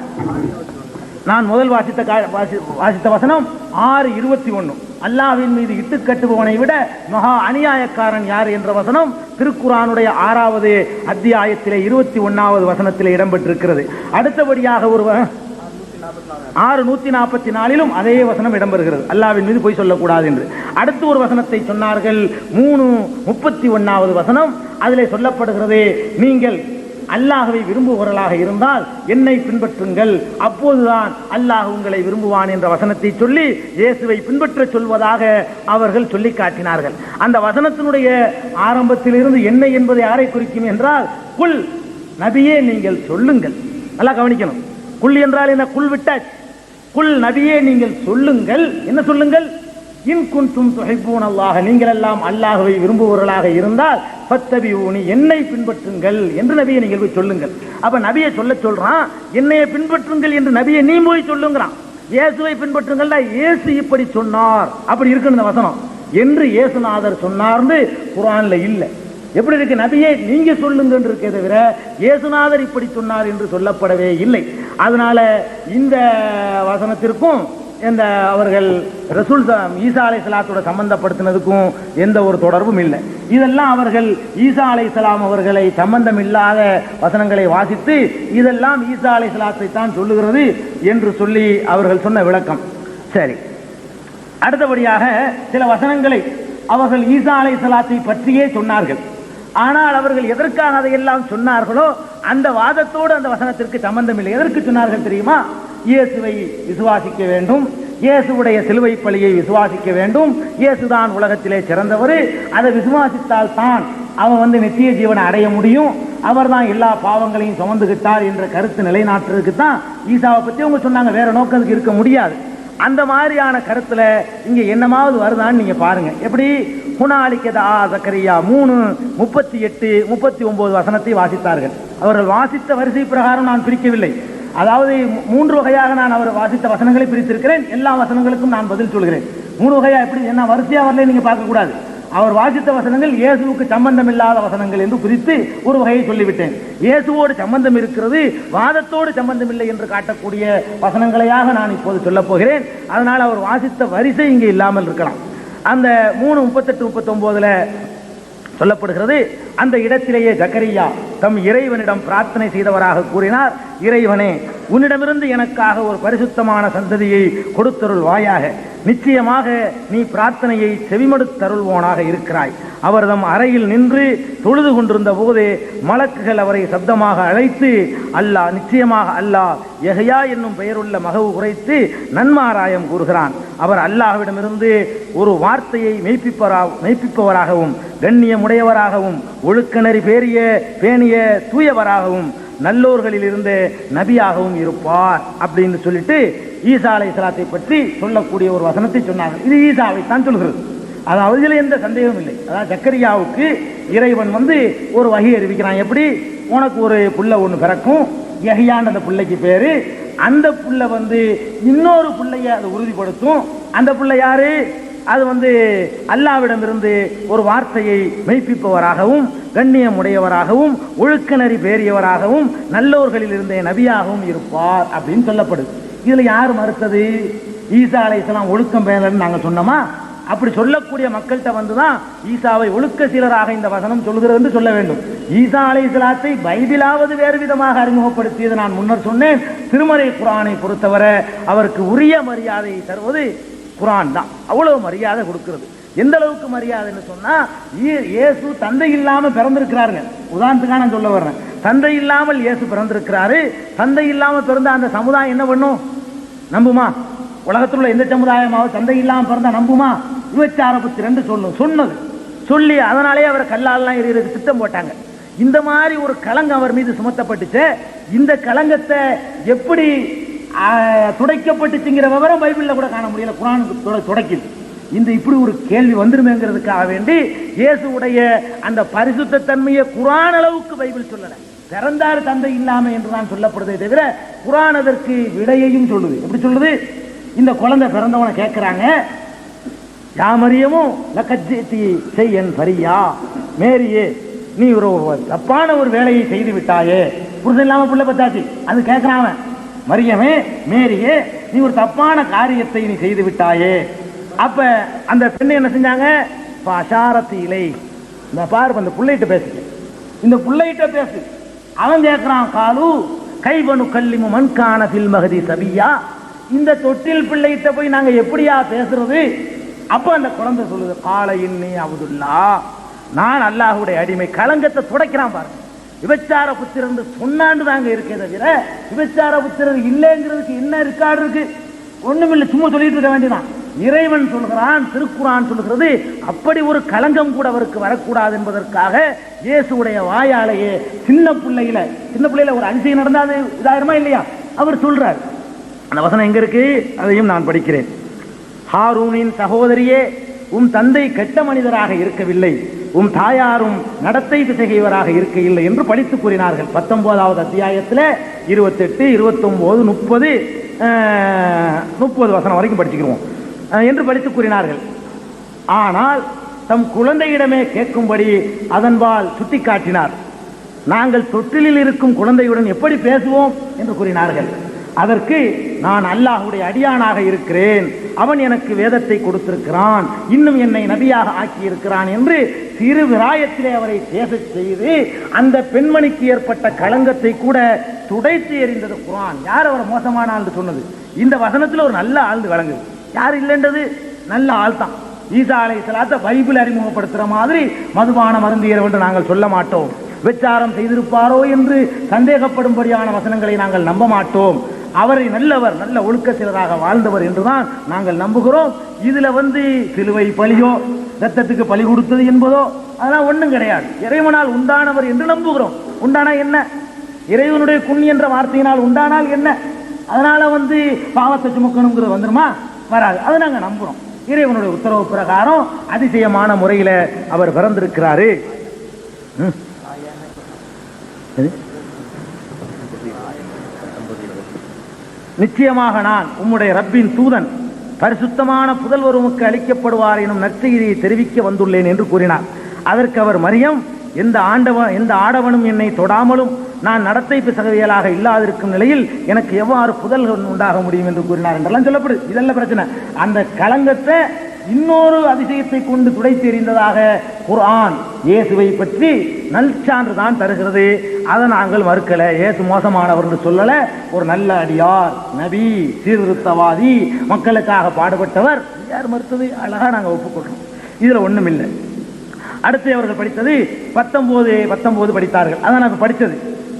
நான் முதல் வாசித்த வசனம் 6:21. அல்லாஹ்வின் மீது இட்டு கட்டுபவனை விட மகா அநியாயக்காரன் யார் என்ற வசனம் திருக்குர்ஆனுடைய 6வது அத்தியாயத்திலே 21வது வசனத்திலே இடம்பெற்றிருக்கிறது. அடுத்தபடியாக ஒரு 6:144 அதே வசனம் இடம்பெறுகிறது, அல்லாஹ்வின் மீது பொய் சொல்லக்கூடாது என்று. அடுத்து ஒரு வசனத்தை சொன்னார்கள், 3:31வது வசனம். அதிலே சொல்லப்படுகிறது, நீங்கள் அல்லாஹ்வை விரும்புபவர்களாக இருந்தால் என்னை பின்பற்றுங்கள், அப்போதுதான் அல்லாஹ் உங்களை விரும்புவான் என்ற வசனத்தை சொல்லி இயேசுவை பின்பற்ற சொல்வதாக அவர்கள் சொல்லி காட்டினார்கள். அந்த வசனத்தினுடைய ஆரம்பத்திலிருந்து என்ன என்பதை யாரை குறிக்கும் என்றால், குல் நபியே நீங்கள் சொல்லுங்கள். நல்லா கவனிக்கணும். குல் என்றால் என்ன? குல் விட்டாச். குல் நபியே நீங்கள் சொல்லுங்கள். என்ன சொல்லுங்கள்? இன் குன்தும் துஹிப்பூனல்லாஹ, நீங்கள் எல்லாம் அல்லாஹ்வை விரும்புபவர்களாக இருந்தால் ஃபத்தபிஊனி, என்னை பின்பற்றுங்கள் என்று நபியை நீங்கள் போய் சொல்லுங்கள். அப்ப நபியை சொல்றான், என்னையை பின்பற்றுங்கள் என்று நபியை நீ போய் சொல்லுங்கிறான். இயேசுவை பின்பற்றுங்கள், இயேசு இப்படி சொன்னார், அப்படி இருக்கு இந்த வசனம் என்று இயேசுநாதர் சொன்னார்னு குர்ஆன்ல இல்லை. எப்படி இருக்கு? நபியே நீங்க சொல்லுங்க என்று இருக்கே தவிர இயேசுநாதர் இப்படி சொன்னார் என்று சொல்லப்படவே இல்லை. அதனால இந்த வசனத்திற்கும் இந்த அவர்கள் ரசூல் ஈசா அலைஹிஸ்ஸலாத்தோட சம்பந்தப்படுத்தினதுக்கும் எந்த ஒரு தொடர்பும் இல்லை. இதெல்லாம் அவர்கள் ஈசா அலைஹிஸ்ஸலாம் அவர்களை சம்பந்தம் இல்லாத வசனங்களை வாசித்து இதெல்லாம் ஈசா அலைஹிஸ்ஸலாத்தை தான் சொல்லுகிறது என்று சொல்லி அவர்கள் சொன்ன விளக்கம். சரி, அடுத்தபடியாக சில வசனங்களை அவர்கள் ஈசா அலைஹிஸ்ஸலாத்தை பற்றியே சொன்னார்கள். ஆனால் அவர்கள் எதற்காக அதையெல்லாம் சொன்னார்களோ அந்த வாதத்தோடு அந்த வசனத்திற்கு சம்பந்தம் இல்லை. எதற்கு சொன்னார்கள் தெரியுமா? இயேசுவை விசுவாசிக்க வேண்டும், இயேசுடைய சிலுவை பலியை விசுவாசிக்க வேண்டும், இயேசுதான் உலகத்திலே சிறந்தவர், அதை விசுவாசித்தால் தான் அவன் நித்திய ஜீவனை அடைய முடியும், அவர் தான் எல்லா பாவங்களையும் சுமந்துகிட்டார் என்ற கருத்து நிலைநாட்டுறதுக்கு தான் ஈசாவை பற்றி அவங்க சொன்னாங்க. வேற நோக்கத்துக்கு இருக்க முடியாது. அந்த மாதிரியான கருத்துல இங்க என்னமாவது வருதான்னு நீங்க பாருங்க. எப்படி? ஹுனாலிகதா ஜக்கரியா 3:38, 39 வசனத்தை வாசித்தார்கள். அவர்கள் வாசித்த வரிசை பிரகாரம் நான் பிரிக்கவில்லை. அதாவது 3 வகையாக நான் அவர் வாசித்த வசனங்களை பிரித்திருக்கிறேன். எல்லா வசனங்களுக்கும் நான் பதில் சொல்கிறேன். 3 வகையா எப்படி? என்ன வரிசையா வரல நீங்க பார்க்க கூடாது. அவர் வாசித்த வசனங்கள் இயேசுவுக்கு சம்பந்தம் இல்லாத வசனங்கள் என்று பிரித்து ஒரு வகையை சொல்லிவிட்டேன். இயேசுவோடு சம்பந்தம் இருக்கிறது, வாதத்தோடு சம்பந்தம் இல்லை என்று காட்டக்கூடிய வசனங்களையாக நான் இப்போது சொல்ல போகிறேன். அதனால் அவர் வாசித்த வரிசை இங்கே இல்லாமல் இருக்கலாம். அந்த 3:38, 39 சொல்லப்படுகிறது, அந்த இடத்திலேயே ஜக்கரியா தம் இறைவனிடம் பிரார்த்தனை செய்தவராக கூறினார், இறைவனே, உன்னிடமிருந்து எனக்காக ஒரு பரிசுத்தமான சந்ததியை கொடுத்தருள்வாயாக. நிச்சயமாக நீ பிரார்த்தனையை செவிமடுத்தருள்வோனாக இருக்கிறாய். அவர் தம் அறையில் நின்று தொழுது கொண்டிருந்த போது மலக்குகள் அவரை சப்தமாக அழைத்து, அல்லாஹ், நிச்சயமாக அல்லாஹ் யஹ்யா என்னும் பெயருள்ள மகவு குறைத்து நன்மாராயம் கூறுகிறான். அவர் அல்லாஹ்விடமிருந்து ஒரு வார்த்தையை மெய்ப்பிப்பவராகவும் கண்ணியமுடையவராகவும் ஒழுக்கநெறி பேணிய தூயவராகவும் நல்லோர்களில் இருந்து நபியாகவும் இருப்பார் அப்படின்னு சொல்லிட்டு ஈசா அலைஹிஸ்ஸலாத்தை பற்றி சொல்லக்கூடிய ஒரு வசனத்தை சொன்னாங்க. இது ஈசாவை தான் சொல்கிறது. அதாவது இதில் எந்த சந்தேகமும் இல்லை. அதாவது ஜக்கரியாவுக்கு இறைவன் ஒரு வகை அறிவிக்கிறான். எப்படி? உனக்கு ஒரு புள்ள ஒன்று பிறக்கும், யஹ்யான்ற அந்த பிள்ளைக்கு பேரு. அந்த புள்ள இன்னொரு பிள்ளைய அதை உறுதிப்படுத்தும். அந்த பிள்ளை யாரு? அது அல்லாஹ்விடமிருந்து ஒரு வார்த்தையை மெய்ப்பிப்பவராகவும் கண்ணியமுடையவராகவும் ஒழுக்கநெறி பேரியவராகவும் நல்லோர்களில் இருந்த நபியாகவும் இருப்பார் அப்படின்னு சொல்லப்படுது. இதுல யார் மறுத்தது? ஈசா அலைஹிஸ்ஸலாம் ஒழுக்கம் பேணலன்னு நாங்கள் சொன்னோமா? அப்படி சொல்லக்கூடிய மக்கள்கிட்ட வந்துதான் ஈசாவை ஒழுக்க சீலராக இந்த வசனம் சொல்கிறது என்று சொல்ல வேண்டும். ஈசா அலைஹிஸ்ஸலாத்தை பைபிளாவது வேறு விதமாக அறிமுகப்படுத்தியது நான் முன்னர் சொன்னேன். திருமறை குர்ஆனை பொறுத்தவரை அவருக்கு உரிய மரியாதையை தருவது குர்ஆன் தான். அவ்வளவு மரியாதை கொடுக்கிறது. எந்த அளவுக்கு மரியாதைன்னு சொன்னா, இயேசு தந்தை இல்லாம பிறந்திருக்கிறாருங்க. உதாரணத்துக்காக நான் சொல்ல வர்றேன். தந்தை இல்லாமல் இயேசு பிறந்திருக்கிறாரு. தந்தை இல்லாம பிறந்த அந்த சமுதாயம் என்ன பண்ணும்? நம்புமா? உலகத்தில் உள்ள எந்த சமுதாயமாவது தந்தை இல்லாமல் பிறந்தா நம்புமா? விபச்சார புத்திரன் சொன்னது சொல்லி அதனாலே அவரை கல்லாலாம் எறிகிறதுக்கு திட்டம் போட்டாங்க. இந்த மாதிரி ஒரு களங்கம் அவர் மீது சுமத்தப்பட்டுச்சு. இந்த களங்கத்தை எப்படி துடைக்கப்பட்டுச்சுங்கிற விவரம் பைபிளில் கூட காண முடியல. குர்ஆனுக்கு துடைக்குது. இந்த இப்படி ஒரு கேள்வி வந்துருமேங்கிறதுக்காக வேண்டி இயேசுடைய அந்த பரிசுத்த தன்மையை குர்ஆன் அளவுக்கு பைபிள் சொல்லல. பிறந்தார் தந்தை இல்லாம என்றுதான் சொல்லப்படுதே தவிர குர்ஆன் அதற்கு விடையையும் சொல்லுது. எப்படி சொல்லுது? இந்த குழந்தை பிறந்தவனை கேட்கிறாங்க, யாமரியமும் லக்கஜ்ஜி செய்யன் பரியா, மேரியே நீ ஒரு தப்பான ஒரு வேலையை செய்து விட்டாயே, புருஷன் இல்லாம பிள்ளை பத்தாச்சு. அது கேட்கிறான் மரியமே, மேரியே நீ ஒரு தப்பான காரியத்தை நீ செய்து விட்டாயே. அப்ப அந்த பெண்ணை என்ன செஞ்சாங்க? பாஷாரத்திலே இந்த பாரு, அந்த பிள்ளைகிட்ட பேசு, இந்த பிள்ளைகிட்ட பேசு. அவன் கேட்கிறான், காலு கைவனு கல்லிமு மண்கான பில் மகதி சபியா, இந்த தொட்டில் பிள்ளைகிட்ட போய் நாங்க எப்படியா பேசுறது? அப்ப அந்த குழந்தை சொல்லுது, கால இன்னி அப்துல்லா, நான் அல்லாஹ்வுடைய அடிமை. களங்கத்தை துடைக்கிறான் பாருங்க. விபச்சார புத்திரன் சொன்னாண்டு தாங்க இருக்கே தவிர விபச்சார புத்திரர் இல்லைங்கிறதுக்கு என்ன ரெக்கார்டு இருக்கு? ஒண்ணுமில்லை, சும்மா சொல்லிட்டு இருக்க வேண்டியதான். இறைவன் சொல்கிறான், திருக்குர்ஆன் சொல்கிறது, அப்படி ஒரு களங்கம் கூட அவருக்கு வரக்கூடாது என்பதற்காக இயேசுடைய வாயாலேயே சின்ன பிள்ளையில ஒரு அஞ்சு நடந்தாது இதாயிருமா இல்லையா அவர் சொல்றார். அந்த வசனம் எங்க இருக்கு? அதையும் நான் படிக்கிறேன். ஹாரூனின் சகோதரியே, உம் தந்தை கெட்ட மனிதராக இருக்கவில்லை, உம் தாயாரும் நடத்தை பிசகையவராக இருக்கையில்லை என்று படித்து கூறினார்கள். 19வது அத்தியாயத்தில் 28, 29, 30 வசனம் வரைக்கும் படிச்சுக்கிறோம் என்று படித்து கூறினார்கள். ஆனால் தம் குழந்தையிடமே கேட்கும்படி அதன்பால் சுட்டி காட்டினார். நாங்கள் தொட்டிலில் இருக்கும் குழந்தையுடன் எப்படி பேசுவோம் என்று கூறினார்கள். அதற்கு நான் அல்லாஹ்வுடைய அடியானாக இருக்கிறேன், அவன் எனக்கு வேதத்தை கொடுத்திருக்கிறான், இன்னும் என்னை நபியாக ஆக்கியிருக்கிறான் என்று சிறு விராயத்திலே அவரை பேச செய்து அந்த பெண்மணிக்கு ஏற்பட்ட களங்கத்தை கூட துடைத்து எறிந்தது குர்ஆன். யார் அவரை மோசமான ஆள் சொன்னது? இந்த வசனத்தில் ஒரு நல்ல ஆள் விளங்குது. யார் இல்லைன்றது? நல்ல ஆள் தான். ஈசா அலைஹிஸ்ஸலாத்தை பைபிள் அறிமுகப்படுத்துற மாதிரி மதுபான மருந்தியர் என்று நாங்கள் சொல்ல மாட்டோம். விபச்சாரம் செய்திருப்பாரோ என்று சந்தேகப்படும்படியான வசனங்களை நாங்கள் நம்ப மாட்டோம். அவரை நல்லவர், நல்ல ஒழுக்க சிலராக வாழ்ந்தவர் என்றுதான் நாங்கள் நம்புகிறோம். இதுல சிலுவை பலியோ ரத்தத்துக்கு பலி கொடுத்தது என்பதோ அதெல்லாம் ஒண்ணும் கிடையாது. இறைவனால் உண்டானவர் என்று நம்புகிறோம். உண்டானா என்ன? இறைவனுடைய குன் என்ற வார்த்தையினால் உண்டானால் என்ன? அதனால பாவத்தை சுமக்கணுங்கிறது வந்துருமா? வராது. அதை நாங்க நம்புறோம். இறைவனுடைய உத்தரவு பிரகாரம் அதிசயமான முறையில அவர் பிறந்திருக்கிறாரு. நிச்சயமாக நான் உம்முடைய ரப்பின் தூதன், பரிசுத்தமான புதல்வர் உமக்கு அளிக்கப்படுவார் எனும் நற்செய்தியை தெரிவிக்க வந்துள்ளேன் என்று கூறினார். அதற்கு அவர், மரியம், எந்த ஆடவனும் என்னை தொடாமலும் நான் நடத்தை பிசகவியலாக இல்லாதிருக்கும் நிலையில் எனக்கு எவ்வாறு புதல்கள் உண்டாக முடியும் என்று கூறினார் என்றெல்லாம் சொல்லப்படுது. இதெல்லாம் பிரச்சனை. அந்த களங்கத்தை இன்னொரு அதிசயத்தை கொண்டு துடைத்து எறிந்ததாக குர்ஆன் இயேசுவை பற்றி நல்சான்று தான் தருகிறது. அதை நாங்கள் மறுக்கல. இயேசு மோசமானவர் என்று சொல்லல. ஒரு நல்ல அடியார், நபி, சீர்திருத்தவாதி, மக்களுக்காக பாடுபட்டவர். யார் மறுத்தது? அழகா நாங்கள் ஒப்புக்கொள்றோம். இதுல ஒண்ணும் இல்லை. அடுத்து அவர்கள் படித்தது 19 படித்தார்கள். அதான் நாங்கள் படித்தது.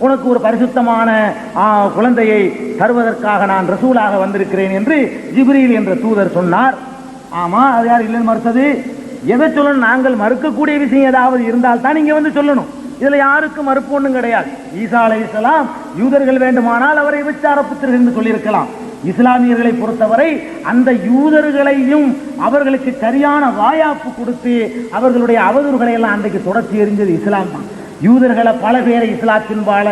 உனக்கு ஒரு பரிசுத்தமான குழந்தையை தருவதற்காக நான் ரசூலாக வந்திருக்கிறேன் என்று ஜிப்ரீல் என்ற தூதர் சொன்னார். ஆமா, அது யார் இல்லைன்னு மறுத்தது? எதை சொல்லணும்? நாங்கள் மறுக்கக்கூடிய விஷயம் ஏதாவது இருந்தால் தான் நீங்க சொல்லணும். இதுல யாருக்கும் மறுப்பு ஒன்றும் கிடையாது. ஈசா அலைஹிஸ்ஸலாம் யூதர்கள் வேண்டுமானால் அவரை விபச்சார புத்திரர் என்று சொல்லியிருக்கலாம். இஸ்லாமியர்களை பொறுத்தவரை அந்த யூதர்களையும் அவர்களுக்கு சரியான வாயாப்பு கொடுத்து அவர்களுடைய அவதூறுகளை எல்லாம் அன்றைக்கு தொடர்ச்சி எறிஞ்சது இஸ்லாம் தான். யூதர்களை பல பேரை இஸ்லாத்தின்பால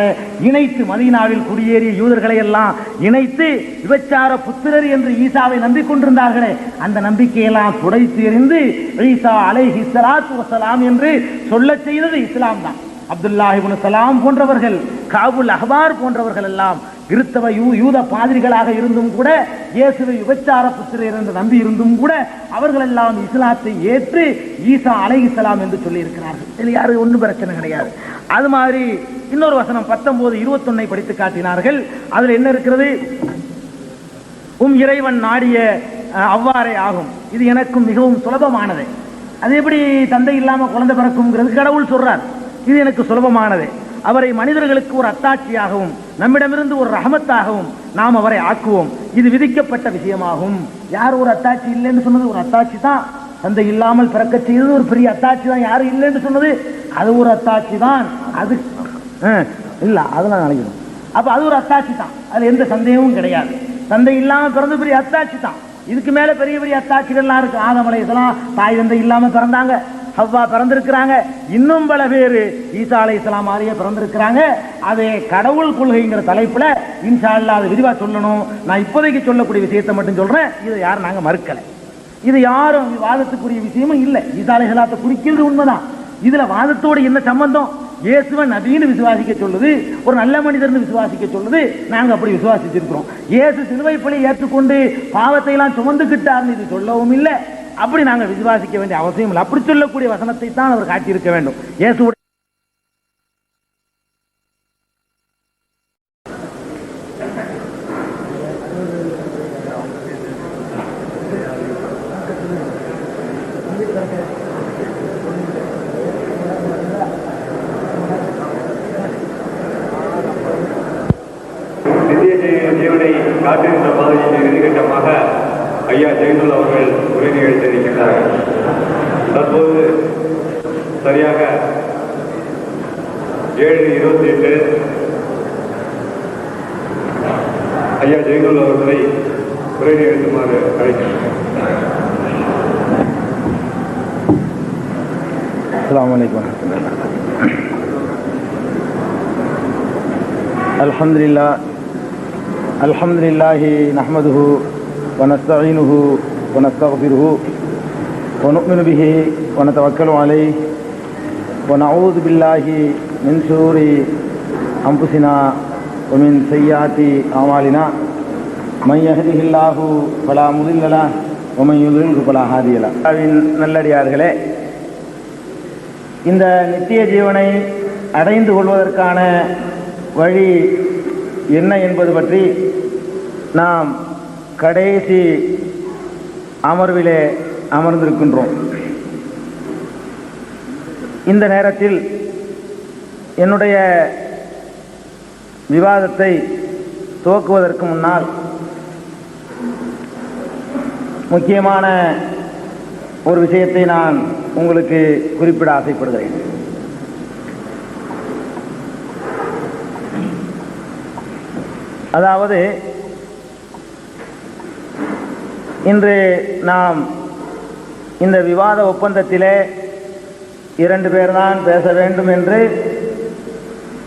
இணைத்து, மதீனாவில் குடியேறிய யூதர்களை எல்லாம் இணைத்து விபச்சார புத்திரர் என்று ஈசாவை நம்பிக்கொண்டிருந்தார்களே, அந்த நம்பிக்கையெல்லாம் துடைத்து எறிந்து ஈசா அலைஹிஸ்ஸலாத்து வஸலாம் என்று சொல்ல செய்தது இஸ்லாம் தான். அப்துல்லாஹ் இப்னு சலாம் போன்றவர்கள், காபுல் அஹ்பார் போன்றவர்கள் எல்லாம் கிறிஸ்தவ யூத பாதிரிகளாக இருந்தும் கூட இயேசுவை விபச்சார புத்திரர் என்று நம்பி இருந்தும் கூட அவர்கள் எல்லாம் இஸ்லாத்தை ஏற்று ஈசா அலைஹிஸ்ஸலாம் என்று சொல்லி இருக்கிறார்கள். இது யாரு ஒன்றும் பிரச்சனை கிடையாது. அது மாதிரி இன்னொரு வசனம் 19:21 படித்து காட்டினார்கள். அதுல என்ன இருக்கிறது? இறைவன் நாடிய அவ்வாறே ஆகும். இது எனக்கும் மிகவும் சுலபமானது. அது எப்படி தந்தை இல்லாம குழந்தை பிறக்கும்ங்கிறது கடவுள் சொல்றார். இது எனக்கு சுலபமானது. அவரை மனிதர்களுக்கு ஒரு அத்தாட்சியாகவும் நம்மிடமிருந்து ஒரு ரஹமத்தாகவும் நாம் அவரை ஆக்குவோம். இது விதிக்கப்பட்ட விஷயமாகும். யார் ஒரு அத்தாட்சி இல்லைன்னு சொன்னது? ஒரு அத்தாட்சி தான். தந்தை இல்லாமல் பிறக்க செய்தது ஒரு பெரிய அத்தாட்சி தான். யாரும் இல்லைன்னு சொன்னது அது ஒரு அத்தாட்சி தான். அது இல்ல, அதெல்லாம் நினைக்கணும். அப்ப அது ஒரு அத்தாட்சி தான். அதுல எந்த சந்தேகமும் கிடையாது. தந்தை இல்லாம பிறந்த பெரிய அத்தாட்சி தான். இதுக்கு மேல பெரிய பெரிய அத்தாட்சிகள்லாம் இருக்கு. ஆதம் அலைஹிஸ்ஸலாம் தாய் தந்தை இல்லாம பிறந்தாங்க. ஹவ்வா பிறந்திருக்கிறாங்க. இன்னும் பல பேர் ஈசா அலைஹிஸ்ஸலாம் மாதிரியே பிறந்திருக்கிறாங்க. அதே கடவுள் கொள்கைங்கிற தலைப்புல இன்ஷா அல்லாஹ் அது விரிவா சொல்லணும். நான் இப்போதைக்கு சொல்லக்கூடிய விஷயத்தை மட்டும் சொல்றேன். இதை யாரும் நாங்க மறுக்கல. இது யாரும் வாதத்துக்குரிய விஷயமும் இல்லை. ஈசா அலைஹிஸ்ஸலாத்தை குறிக்கிறது உண்மைதான். இதுல வாதத்தோடு என்ன சம்பந்தம்? இயேசுவை நபின்னு விசுவாசிக்க சொல்லுது, ஒரு நல்ல மனிதர்னு விசுவாசிக்க சொல்லுது. நாங்க அப்படி விசுவாசிச்சிருக்கிறோம். இயேசு சிலுவை பழி ஏற்றுக்கொண்டு பாவத்தை எல்லாம் சுமந்துக்கிட்டார்னு இது சொல்லவும் இல்லை. அப்படி நாங்கள் விசுவாசிக்க வேண்டிய அவசியம் இல்லை. அப்படி சொல்லக்கூடிய வசனத்தை தான் அவர் காட்டியிருக்க வேண்டும். இயேசு
ஜீவனை காட்டுகின்ற பாதையில் இறுதிக்கட்டமாக ஐயா ஜெயந்துல் அவர்கள் உரை நிகழ்த்தியிருக்கின்றார்கள். தற்போது சரியாக 7:28 ஐயா ஜெயந்துல் அவர்களை உரை நிகழ்த்துமாறு அழைக்கின்றனர்.
அஸ்ஸலாமு அலைக்கும் வரஹ்மத்துல்லாஹி. அல்ஹம்துலில்லாஹி நஹ்மதுஹு வ நஸ்தஈனுஹு வ நஸ்தக்ஃபிருஹு வ நு'மினு பிஹி வ நதவக்கலு அலைஹி வ நஊது பில்லாஹி மின் ஷுரூரி அன்ஃபுஸினா வ மின் ஸய்யிஆத்தி அமாலினா மன் யஹ்திஹில்லாஹு ஃபலா முதில்ல லஹு வ மன் யுضلில்ஹு ஃபலா ஹாதிய லஹு. நல்லடியார்களே, இந்த நித்திய ஜீவனை அடைந்து கொள்வதற்கான வழி என்ன என்பது பற்றி நாம் கடைசி அமர்விலே அமர்ந்திருக்கின்றோம். இந்த நேரத்தில் என்னுடைய விவாதத்தை துவக்குவதற்கு முன்னால் முக்கியமான ஒரு விஷயத்தை நான் உங்களுக்கு குறிப்பிட ஆசைப்படுகிறேன். அதாவது, இன்று நாம் இந்த விவாத ஒப்பந்தத்திலே 2 பேர் தான் பேச வேண்டும் என்று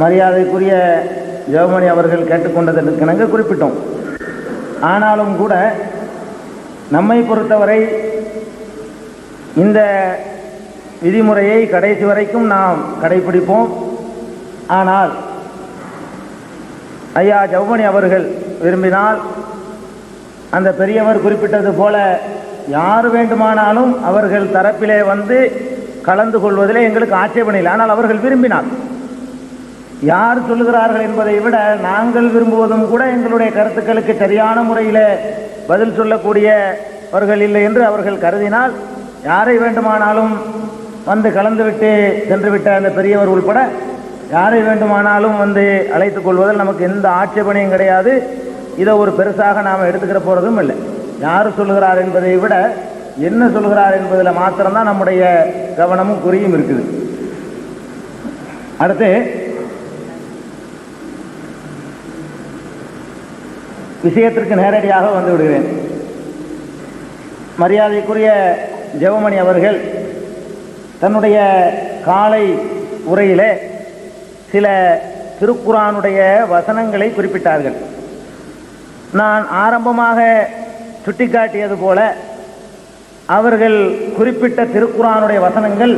மரியாதைக்குரிய ஜெவமணி அவர்கள் கேட்டுக்கொண்டதற்கு நாங்கள் குறிப்பிட்டோம். ஆனாலும் கூட நம்மை பொறுத்தவரை இந்த விதிமுறையை கடைசி வரைக்கும் நாம் கடைபிடிப்போம். ஆனால் ஐயா ஜெவமணி அவர்கள் விரும்பினால் அந்த பெரியவர் குறிப்பிட்டது போல யார் வேண்டுமானாலும் அவர்கள் தரப்பிலே வந்து கலந்து கொள்வதிலே எங்களுக்கு ஆட்சேபனை இல்லை. ஆனால் அவர்கள் விரும்பினார். யார் சொல்லுகிறார்கள் என்பதை விட நாங்கள் விரும்புவதும் கூட எங்களுடைய கருத்துக்களுக்கு சரியான முறையில் பதில் சொல்லக்கூடியவர்கள் இல்லை என்று அவர்கள் கருதினால் யாரை வேண்டுமானாலும் வந்து கலந்துவிட்டு சென்றுவிட்ட அந்த பெரியவர் உள்பட யாரை வேண்டுமானாலும் வந்து அழைத்துக் கொள்வதில் நமக்கு எந்த ஆட்சேபனையும் கிடையாது. இதை ஒரு பெருசாக நாம் எடுத்துக்கிற போகிறதும் இல்லை. யார் சொல்லுகிறார் என்பதை விட என்ன சொல்லுகிறார் என்பதில் மாத்திரம்தான் நம்முடைய கவனமும் குறியும் இருக்குது. அடுத்து விஷயத்திற்கு நேரடியாக வந்து விடுகிறேன். மரியாதைக்குரிய ஜெவமணி அவர்கள் தன்னுடைய காலை உரையிலே சில திருக்குரானுடைய வசனங்களை குறிப்பிட்டார்கள். நான் ஆரம்பமாக சுட்டிக்காட்டியது போல அவர்கள் குறிப்பிட்ட திருக்குரானுடைய வசனங்கள்